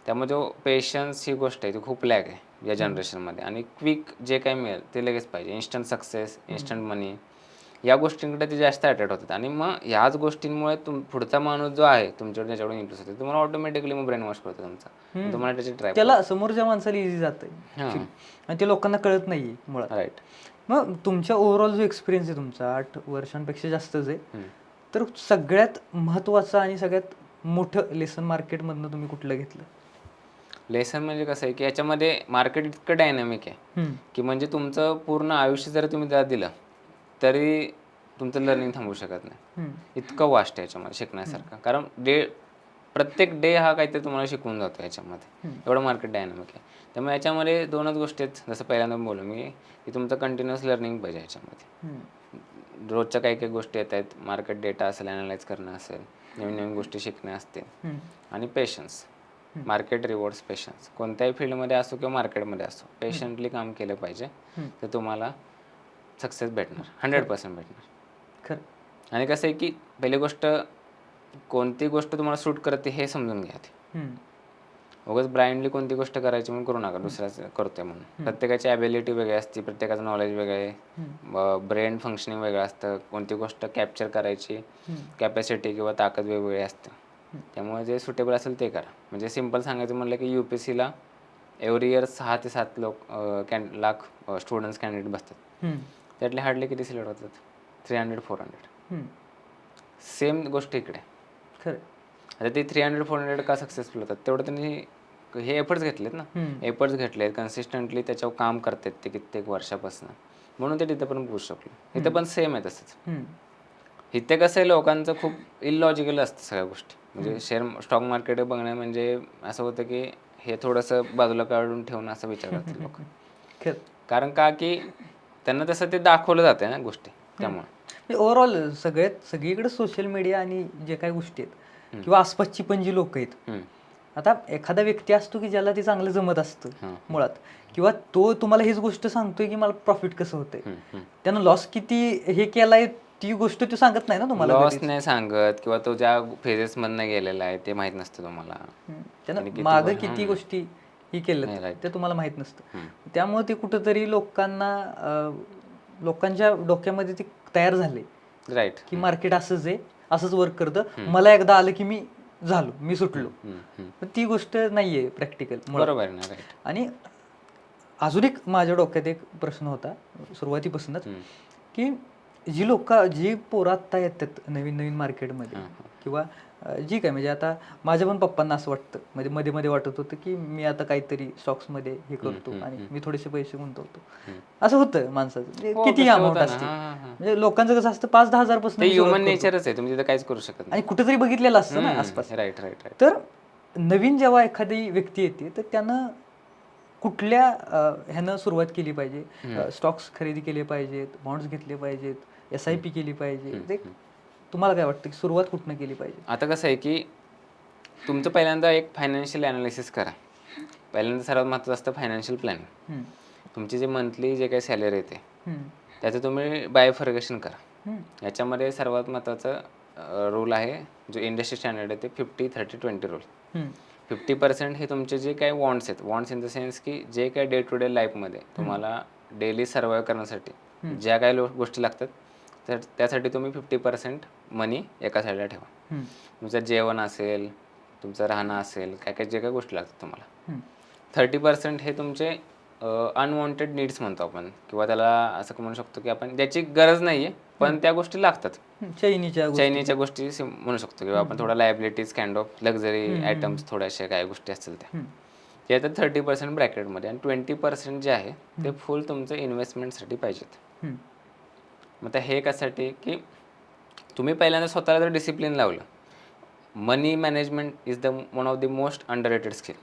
त्यामुळे जो पेशन्स ही गोष्ट आहे ती खूप लॅग आहे या जनरेशनमध्ये. आणि क्विक जे काही मिळेल ते लगेच पाहिजे, इन्स्टंट सक्सेस, इन्स्टंट मनी, या गोष्टींकडे ते जास्त अट्रॅक्ट होतात. आणि मग ह्याच गोष्टींमुळे पुढचा माणूस जो आहे तुमच्यावर त्याच्याकडून इन्फ्लुअन्स होतो, तुम्हाला ऑटोमॅटिकली मग ब्रेन वॉश करतो तुमचा, तुम्हाला त्याची ट्रॅप. त्याला समोरच्या माणसाला इझी जातं आणि ते लोकांना कळत नाही मुळात. राईट. मग तुमच्या ओव्हरऑल जो एक्सपिरियन्स आहे तुमचा 8 वर्षांपेक्षा जास्तच आहे, तर सगळ्यात महत्त्वाचं आणि सगळ्यात मोठं लेसन मार्केटमधनं तुम्ही कुठलं घेतलं? लेसन म्हणजे कसं आहे की याच्यामध्ये मार्केट इतकं डायनॅमिक आहे की म्हणजे तुमचं पूर्ण आयुष्य जर तुम्ही त्याला दिलं तरी तुमचं लर्निंग थांबू शकत नाही. इतकं वास्ट आहे याच्यामध्ये शिकण्यासारखं. कारण प्रत्येक डे हा काहीतरी तुम्हाला शिकवून जातो याच्यामध्ये, एवढं मार्केट डायनॅमिक आहे. त्यामुळे याच्यामध्ये दोनच गोष्टी आहेत, जसं पहिल्यांदा बोललो मी की तुमचं कंटिन्युअस लर्निंग पाहिजे याच्यामध्ये. रोजच्या काही काही गोष्टी येत आहेत, मार्केट डेटा असेल, ॲनालाइज करणं असेल, नवीन नवीन गोष्टी शिकणे असतील, आणि पेशन्स. Market rewards patience. कोणत्याही फील्डमध्ये असो किंवा मार्केटमध्ये असो, पेशंटली काम केलं पाहिजे तर तुम्हाला सक्सेस भेटणार, 100% भेटणार. खरं. आणि कसं आहे की पहिली गोष्ट, कोणती गोष्ट तुम्हाला सूट करते हे समजून घ्या. उगाच ब्लाइंडली कोणती गोष्ट करायची म्हणून करू नका, दुसऱ्याच करतोय म्हणून. प्रत्येकाची ॲबिलिटी वेगळी असते, प्रत्येकाचं नॉलेज वेगळं आहे, ब्रेन फंक्शनिंग वेगळं असतं, कोणती गोष्ट कॅप्चर करायची कॅपॅसिटी किंवा ताकद वेगवेगळी असते. त्यामुळे जे सुटेबल असेल ते करा. म्हणजे सिम्पल सांगायचं म्हणलं की UPSCला एव्हरी इयर 6 ते 7 लाख स्टुडंट्स कॅन्डिडेट बसतात. त्यातले हार्डली किती सिलेक्ट होतात? 300-400. सेम गोष्ट इकडे. खरं. आता ते 300-400 का सक्सेसफुल होतात? तेवढं त्यांनी हे एफर्ट्स घेतलेत ना, एफर्ट्स घेतलेत, कन्सिस्टंटली त्याच्यावर काम करतात ते कित्येक वर्षापासून, म्हणून ते तिथं पण पोहोचू शकले. इथं पण सेम आहे तसंच. इथे कसं आहे, लोकांचं खूप इलॉजिकल असतं सगळ्या गोष्टी. म्हणजे स्टॉक मार्केट बघणं म्हणजे असं होतं की हे थोडंसं बाजूला काढून ठेवून असं विचार करतात लोक. कारण का की त्यांना तसं ते दाखवलं जातं ना गोष्टी. त्यामुळे ओव्हरऑल सगळीकडे सोशल मीडिया आणि जे काही गोष्टी आहेत किंवा आसपासची पण जी लोक आहेत, आता एखादा व्यक्ती असतो की ज्याला ते चांगलं जमत असतं मुळात, किंवा तो तुम्हाला हीच गोष्ट सांगतोय की मला प्रॉफिट कसं होतंय, त्यानं लॉस किती हे केलाय ती गोष्ट तो सांगत नाही ना तुम्हाला. लॉस नाही सांगत, किंवा तो ज्या फेजेस मधनं गेलेला आहे ते माहित नसतं तुम्हाला. त्यानं मागं किती गोष्टी ही केल्यात ते तुम्हाला माहित नसतं. त्यामुळे ते कुठंतरी लोकांच्या डोक्यामध्ये ते तयार झाले राईट की मार्केट असंच आहे, असंच वर्क करतं, मला एकदा आलं की मी सुटलो. पण ती गोष्ट नाहीये प्रॅक्टिकल. बरोबर ना. राईट. आणि अजून एक माझ्या डोक्यात एक प्रश्न होता सुरुवातीपासूनच, की जी पोरं आत्ता येतात नवीन नवीन मार्केटमध्ये, किंवा जी काय म्हणजे आता माझ्या पण पप्पांना असं वाटतं, म्हणजे मध्ये मध्ये वाटत होतं की मी आता काहीतरी स्टॉक्समध्ये हे करतो आणि मी थोडेसे पैसे गुंतवतो. असं होतं माणसाचं, किती अमाऊंट असते. म्हणजे लोकांचं कसं असतं 5-10 हजार पासून ह्युमन नेचरच आहे, तुम्ही तिथं काहीच करू शकत नाही. आणि कुठेतरी बघितलेलं असतं ना आसपास. Right right right. तर नवीन जेव्हा एखादी व्यक्ती येते तर त्यानं कुठल्या ह्यानं सुरुवात केली पाहिजे? स्टॉक्स खरेदी केले पाहिजेत, बॉन्ड्स घेतले पाहिजेत, SIP केली पाहिजे? तुम्हाला काय वाटतं की सुरुवात कुठनं केली पाहिजे? आता कसं आहे की तुमचं पहिल्यांदा एक फायनान्शियल ॲनालिसिस करा. पहिल्यांदा सर्वात महत्त्वाचं असतं फायनान्शियल प्लॅनिंग. तुमची जे मंथली जे काही सॅलरी येते त्याचं तुम्ही बायफर्गेशन करा. याच्यामध्ये सर्वात महत्त्वाचा रूल आहे जो इंडस्ट्री स्टँडर्ड आहे, ते 50-30-20 रूल. 50% हे तुमचे जे काही वॉन्ट्स आहेत, वॉन्ट्स इन द सेन्स की जे काही डे टू डे लाईफमध्ये तुम्हाला डेली सर्वाइव्ह करण्यासाठी ज्या काही गोष्टी लागतात, तर त्यासाठी तुम्ही 50% मनी एका साईडला ठेवा. तुमचं जेवण असेल, तुमचं राहणं असेल, काय काय जे काही गोष्टी लागतात तुम्हाला. 30% हे तुमचे अनवॉन्टेड नीड्स म्हणतो आपण, किंवा त्याला असं म्हणू शकतो की आपण ज्याची गरज नाही आहे पण त्या गोष्टी लागतात, चैनीच्या गोष्टी म्हणू शकतो, किंवा आपण थोडा liabilities kind of luxury items थोड्याशा काय गोष्टी असतील त्या येतात 30% ब्रॅकेटमध्ये. आणि 20% जे आहे ते फुल तुमचं इन्व्हेस्टमेंटसाठी पाहिजेत. मग हे कशासाठी की तुम्ही पहिल्यांदा स्वतःला जर डिसिप्लिन लावलं, money management is the one of the most underrated skill.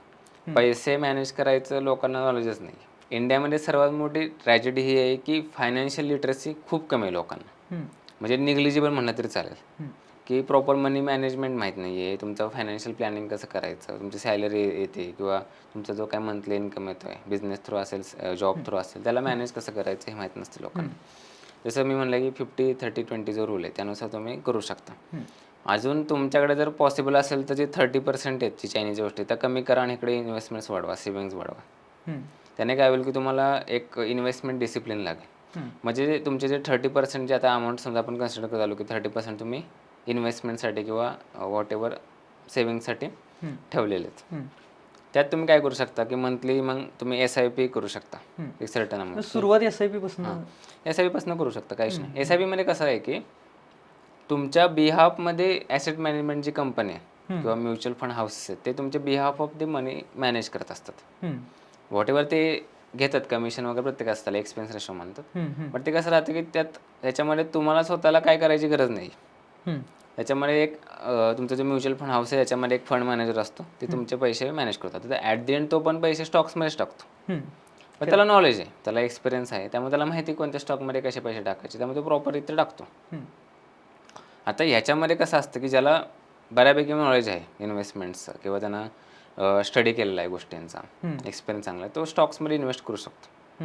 पैसे मॅनेज करायचं लोकांना नॉलेजच नाही. इंडियामध्ये सर्वात मोठी ट्रॅजेडी ही आहे की फायनान्शियल लिटरसी खूप कमी आहे लोकांना. म्हणजे निग्लिजिबल म्हणलं तरी चालेल, की प्रॉपर मनी मॅनेजमेंट माहीत नाही आहे. तुमचं फायनान्शियल प्लॅनिंग कसं करायचं, तुमची सॅलरी येते किंवा तुमचा जो काय मंथली इन्कम येतो आहे, बिझनेस थ्रू असेल, जॉब थ्रू असेल, त्याला मॅनेज कसं करायचं हे माहीत नसतं लोकांना. जसं मी म्हणलं की 50-30-20 जो रूल आहे त्यानुसार तुम्ही करू शकता. अजून तुमच्याकडे जर पॉसिबल असेल तर जे 30% आहेत जी चायनीची गोष्टी त्या कमी करा आणि इकडे इन्व्हेस्टमेंट्स वाढवा, सेव्हिंग्ज वाढवा. त्याने काय होईल की तुम्हाला एक इन्व्हेस्टमेंट डिसिप्लिन लागेल. म्हणजे तुमचे जे 30% जे आता अमाऊंट समजा आपण कन्सिडर करत आलो की 30% तुम्ही इन्व्हेस्टमेंटसाठी किंवा व्हॉट एव्हर सेव्हिंगसाठी ठेवलेले आहेत. त्यात तुम्ही काय करू शकता की मंथली मग तुम्ही SIP करू शकता एक सर्टन अमाऊंट. सुरुवात SIP पासून करू शकता, काहीच नाही. SIP मध्ये कसं आहे की तुमच्या बिहाफमध्ये ॲसेट मॅनेजमेंट जी कंपनी आहे किंवा म्युच्युअल फंड हाऊसेस आहेत ते तुमच्या behalf of the money manage करत असतात. व्हॉट एव्हर ते घेतात कमिशन वगैरे प्रत्येक असतात, एक्सपेन्स रेशो म्हणतात. पण ते कसं राहतं की त्याच्यामध्ये तुम्हाला स्वतःला काय करायची गरज नाही. त्याच्यामध्ये एक तुमचं जे म्युच्युअल फंड हाऊस आहे त्याच्यामध्ये एक फंड मॅनेजर असतो, ते तुमचे पैसे मॅनेज करतात. तर ॲट द एंड तो पण पैसे स्टॉक्समध्येच टाकतो. पण त्याला नॉलेज आहे, त्याला एक्सपिरियन्स आहे, त्यामुळे त्याला माहिती कोणत्या स्टॉकमध्ये कसे पैसे टाकायचे, त्यामुळे तो प्रॉपर इथे टाकतो. आता ह्याच्यामध्ये कसं असतं की ज्याला बऱ्यापैकी नॉलेज आहे इन्व्हेस्टमेंटचं किंवा त्यांना स्टडी केलेला आहे गोष्टींचा, एक्सपिरियन्स चांगला आहे, तो स्टॉक्समध्ये इन्व्हेस्ट करू शकतो.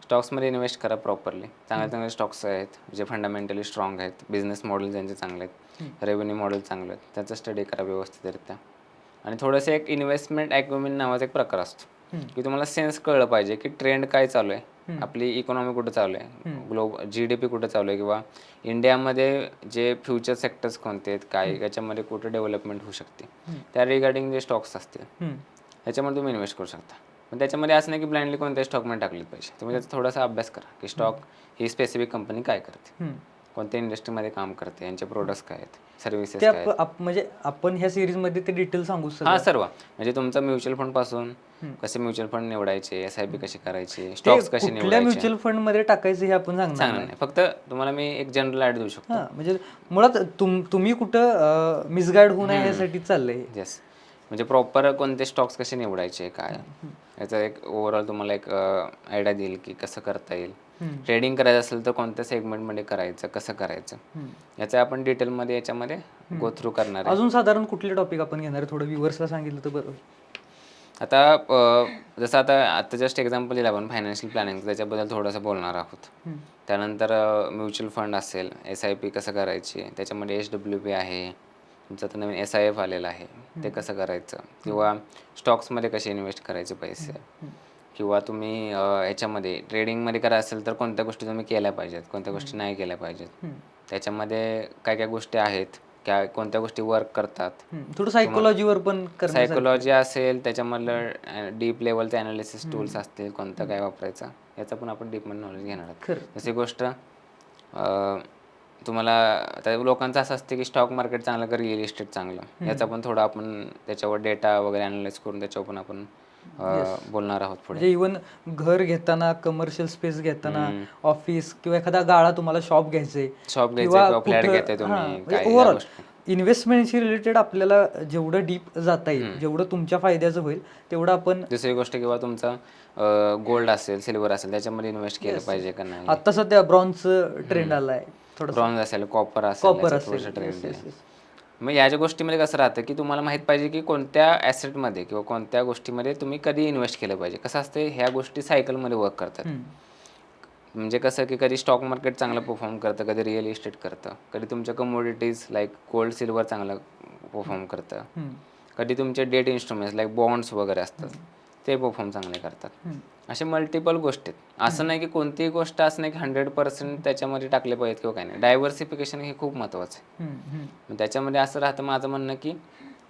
स्टॉक्समध्ये इन्व्हेस्ट करा प्रॉपरली. चांगले चांगले स्टॉक्स आहेत जे फंडामेंटली स्ट्रॉंग आहेत, बिझनेस मॉडेल त्यांचे चांगले आहेत, रेव्हेन्यू मॉडेल चांगले आहेत, त्याचा स्टडी करा व्यवस्थितरित्या. आणि थोडंसं एक इन्व्हेस्टमेंट ॲक्युमेंट नावाचा एक प्रकार असतो की तुम्हाला सेन्स कळलं पाहिजे की ट्रेंड काय चालू आहे, आपली इकॉनॉमी कुठं चालू आहे, GDP कुठं चालू आहे, किंवा इंडियामध्ये जे फ्युचर सेक्टर्स कोणते आहेत, काय याच्यामध्ये कुठं डेव्हलपमेंट होऊ शकते, त्या रिगार्डिंग जे स्टॉक्स असतील त्याच्यामध्ये तुम्ही इन्व्हेस्ट करू शकता. पण त्याच्यामध्ये असं नाही की ब्लाइंडली कोणत्याही स्टॉकमध्ये टाकले पाहिजे. तुम्ही त्याचा थोडासा अभ्यास करा की स्टॉक ही स्पेसिफिक कंपनी काय करते, कोणत्या इंडस्ट्रीमध्ये काम करते, यांचे प्रोडक्ट्स काय आहेत, सर्व्हिसेस ते काय आहेत. म्हणजे आपण ह्या सिरीजमध्ये ते डिटेल सांगू हा सर्व म्हणजे तुमचा म्युच्युअल फंड पासून कसे म्युच्युअल फंड निवडायचे, SIP कशी करायची, स्टॉक्स कसे कुठल्या निवडायचे म्युच्युअल फंड मध्ये टाकायचं हे आपण सांगणार सांगणार नाही. फक्त तुम्हाला मी एक जनरल ॲड देऊ शकतो. म्हणजे मुळात तुम्ही कुठं मिसगाईड होऊ नये यासाठी चाललंय. येस, म्हणजे प्रॉपर कोणते स्टॉक्स कसे निवडायचे काय, याचा एक ओव्हरऑल तुम्हाला एक आयडिया देईल की कसं करता येईल. ट्रेडिंग करायचं असेल तर कोणत्या सेगमेंटमध्ये करायचं, कसं करायचं, याचं आपण डिटेलमध्ये याच्यामध्ये गो थ्रू करणार आहे. अजून साधारण कुठले टॉपिक आपण घेणार आहे, थोडं व्ह्युअर्सला सांगितलं तर बरं. आता जसं आता जस्ट एक्झाम्पल दिलं आपण फायनान्शियल प्लॅनिंग, त्याच्याबद्दल थोडंसं बोलणार आहोत. त्यानंतर म्युच्युअल फंड असेल, SIP कसं करायची, त्याच्यामध्ये HWP आहे, तुमचं आता नवीन SIF आलेलं आहे, ते कसं करायचं, किंवा स्टॉक्समध्ये कसे इन्व्हेस्ट करायचे पैसे, किंवा तुम्ही ह्याच्यामध्ये ट्रेडिंगमध्ये करायचं असेल तर कोणत्या गोष्टी तुम्ही केल्या पाहिजेत, कोणत्या गोष्टी नाही केल्या पाहिजेत, त्याच्यामध्ये काय काय गोष्टी आहेत, कोणत्या गोष्टी वर्क करतात. थोडं सायकोलॉजीवर पण सायकोलॉजी असेल, त्याच्यामधलं डीप लेवलचे अनालिसिस टूल्स असतील, कोणतं काय वापरायचं, याचं पण आपण डीपमध्ये नॉलेज घेणार आहोत. जशी गोष्ट तुम्हाला आता लोकांचं असं असते की स्टॉक मार्केट चांगलं का रिअल इस्टेट चांगलं, याचा पण थोडा आपण त्याच्यावर डेटा वगैरे अनालाइज करून त्याच्यावर पण आपण बोलणार आहोत पुढे. म्हणजे इव्हन घर घेताना, कमर्शियल स्पेस घेताना, ऑफिस किंवा एखादा गाळा तुम्हाला शॉप घ्यायचंय, किंवा फ्लॅट घेताय तुम्ही, ओव्हरऑल इन्व्हेस्टमेंटशी रिलेटेड आपल्याला जेवढं डीप जाता येईल, जेवढं तुमच्या फायद्याचं होईल तेवढं आपण. दुसरी गोष्ट, किंवा तुमचा गोल्ड असेल, सिल्वर असेल, त्याच्यामध्ये इन्व्हेस्ट केलं पाहिजे का नाही. आता सध्या ब्रॉन्झ ट्रेंड आलाय, ब्रॉन्झ असेल, कॉपर असेल, ट्रेंड आहे. मग याच्या गोष्टीमध्ये कसं राहतं की तुम्हाला माहित पाहिजे की कोणत्या ॲसेटमध्ये किंवा कोणत्या गोष्टीमध्ये तुम्ही कधी इन्व्हेस्ट केलं पाहिजे. कसं असते, ह्या गोष्टी सायकलमध्ये वर्क करतात. म्हणजे कसं की कधी स्टॉक मार्केट चांगलं परफॉर्म करतं, कधी रिअल इस्टेट करतं, कधी तुमच्या कमोडिटीज लाईक गोल्ड सिल्वर चांगलं परफॉर्म करतं, कधी तुमचे डेट इन्स्ट्रुमेंट्स लाईक बॉन्ड्स वगैरे असतात ते परफॉर्म चांगले करतात. असे मल्टिपल गोष्टी आहेत. असं नाही की कोणतीही गोष्ट असं नाही की 100% त्याच्यामध्ये टाकले पाहिजेत किंवा काय नाही. डायव्हर्सिफिकेशन हे खूप महत्त्वाचं आहे. मग त्याच्यामध्ये असं राहतं माझं म्हणणं की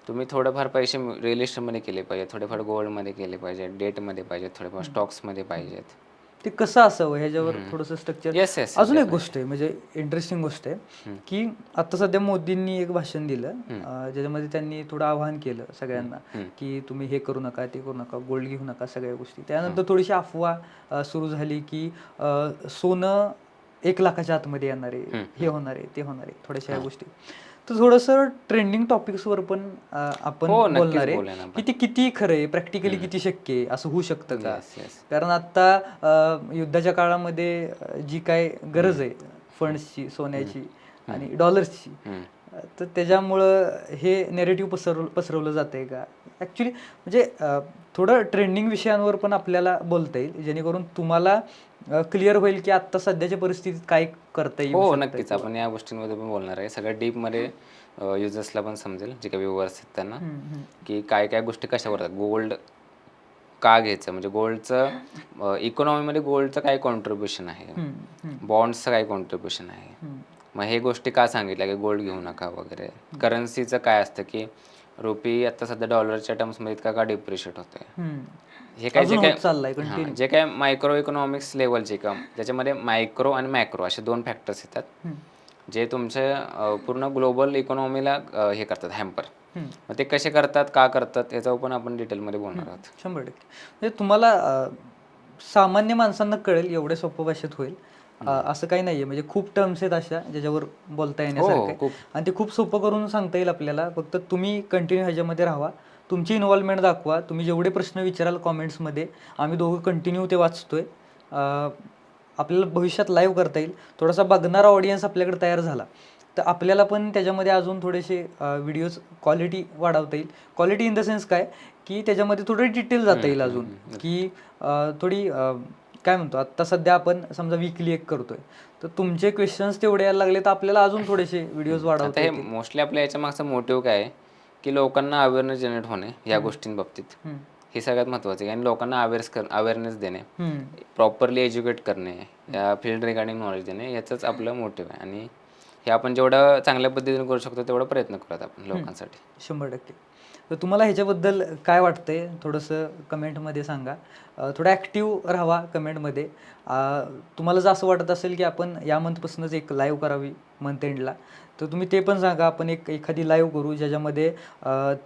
तुम्ही थोडंफार पैसे रिअल इस्टेटमध्ये केले पाहिजे, थोडेफार गोल्डमध्ये केले पाहिजे, डेटमध्ये पाहिजेत, थोडेफार स्टॉक्समध्ये पाहिजेत. ते कसं असावं ह्याच्यावर थोडंसं स्ट्रक्चर. Yes yes. अजून एक गोष्ट आहे, म्हणजे इंटरेस्टिंग गोष्ट आहे की आता सध्या मोदींनी एक भाषण दिलं ज्याच्यामध्ये त्यांनी थोडं आवाहन केलं सगळ्यांना की तुम्ही हे करू नका, ते करू नका, गोल्ड घेऊ नका, सगळ्या गोष्टी. त्यानंतर थोडीशी अफवा सुरू झाली की सोनं 1 लाखाच्या आतमध्ये येणार आहे, हे होणार आहे, ते होणार आहे, थोड्याशा ह्या गोष्टी. तर थोडंसं ट्रेंडिंग टॉपिक्सवर पण आपण बोलणार आहे की ते किती खरं आहे, प्रॅक्टिकली किती शक्य आहे, असं होऊ शकतं का. कारण आता युद्धाच्या काळामध्ये जी काय गरज आहे फंड्सची, सोन्याची आणि डॉलर्सची, तर त्याच्यामुळं हे नेरेटिव्ह पसरवलं जातंय का ॲक्च्युली. म्हणजे थोडं ट्रेंडिंग विषयांवर पण आपल्याला बोलता येईल जेणेकरून तुम्हाला क्लिअर होईल की आता सध्याच्या परिस्थितीत काय करता येईल. हो नक्कीच, आपण या गोष्टींमध्ये पण बोलणार आहे. सगळ्या डीपमध्ये युजर्सला पण समजेल, जे काही व्ह्युअर्स आहेत त्यांना, की काय काय गोष्टी कशावर आहेत. गोल्ड का घ्यायचं, म्हणजे गोल्डचं इकॉनॉमीमध्ये गोल्डचं काय कॉन्ट्रीब्युशन आहे, बॉन्ड्सचं काय कॉन्ट्रीब्युशन आहे, मग हे गोष्टी का सांगितल्या की गोल्ड घेऊ नका वगैरे. करन्सीचं काय असतं की रुपी आता सध्या डॉलरच्या टर्म्समध्ये इतका का डिप्रिशिएट होतोय. हे काय जे काय मायक्रो इकॉनॉमिक्स लेवलचे का त्याच्यामध्ये मायक्रो आणि मॅक्रो असे 2 फॅक्टर्स येतात जे तुमच्या पूर्ण ग्लोबल इकॉनॉमीला हे करतात, हॅम्पर. मग ते कसे करतात, का करतात, याच्यावर पण आपण डिटेलमध्ये बोलणार आहोत. 100%. म्हणजे तुम्हाला सामान्य माणसांना कळेल एवढ्या सोप्या भाषेत होईल असं काही नाहीये. म्हणजे खूप टर्म्स आहेत अशा ज्याच्यावर बोलता येण्यासारखं आणि ते खूप सोपं करून सांगता येईल आपल्याला. फक्त तुम्ही कंटिन्यू ह्याच्यामध्ये राहा, तुमची इन्व्हॉल्वमेंट दाखवा. तुम्ही जेवढे प्रश्न विचाराल कॉमेंट्समध्ये, आम्ही दोघं कंटिन्यू ते वाचतोय. आपल्याला भविष्यात लाईव्ह करता येईल. थोडासा बघणारा ऑडियन्स आपल्याकडे तयार झाला तर आपल्याला पण त्याच्यामध्ये अजून थोडेसे व्हिडिओज क्वालिटी वाढवता येईल. क्वालिटी इन द सेन्स काय की त्याच्यामध्ये थोडं डिटेल जाता येईल अजून, की थोडी काय म्हणतो, आत्ता सध्या आपण समजा वीकली एक करतोय तर तुमचे क्वेश्चन्स तेवढे यायला लागले तर आपल्याला अजून थोडेसे व्हिडिओज वाढवता येतील. मोस्टली आपल्या याच्या मागचा मोटिव्ह काय आहे की लोकांना अवेअरनेस जनरेट होणे या गोष्टींबाबतीत हम्म. हे सगळ्यात महत्त्वाचं आहे आणि लोकांना अवेअरनेस देणे, हम्म. प्रॉपरली एज्युकेट करणे, या फील्ड रिगार्डिंग नॉलेज देणे याचंच आपलं मोटिव्ह आहे आणि हे आपण जेवढं चांगल्या पद्धतीने करू शकतो तेवढा प्रयत्न करूयात आपण लोकांसाठी. 100%. तर तुम्हाला ह्याच्याबद्दल काय वाटतंय थोडंसं कमेंटमध्ये सांगा. थोडं ॲक्टिव्ह राहावा कमेंटमध्ये. तुम्हाला जर असं वाटत असेल की आपण या मंथपासूनच एक लाईव्ह करावी मंथ एंडला, तर तुम्ही ते पण सांगा. आपण एखादी लाईव्ह करू ज्याच्यामध्ये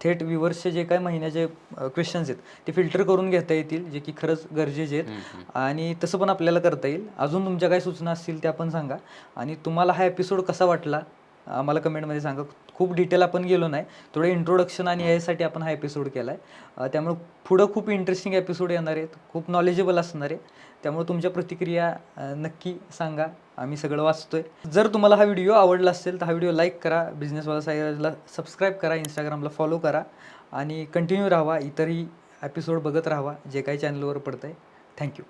थेट व्ह्युअर्सचे जे काय महिन्याचे क्वेश्चन्स आहेत ते फिल्टर करून घेता येतील, जे की खरंच गरजेचे आहेत आणि तसं पण आपल्याला करता येईल. अजून तुमच्या काय सूचना असतील त्या पण सांगा आणि तुम्हाला हा एपिसोड कसा वाटला आम्हाला कमेंटमध्ये सांगा. खूप डिटेल आपण गेलो नाही, थोडं इंट्रोडक्शन आणि यासाठी आपण हा एपिसोड केला आहे. त्यामुळे पुढं खूप इंटरेस्टिंग एपिसोड येणार आहेत, खूप नॉलेजेबल असणार आहे. त्यामुळे तुमच्या प्रतिक्रिया नक्की सांगा, आम्ही सगळं वाचतोय. जर तुम्हाला हा व्हिडिओ आवडला असेल तर हा व्हिडिओ लाईक करा, बिझनेसवाला साईराजला सबस्क्राईब करा, इंस्टाग्रामला फॉलो करा आणि कंटिन्यू राहावा, इतरही एपिसोड बघत राहावा जे काही चॅनलवर पडतं आहे. थँक्यू.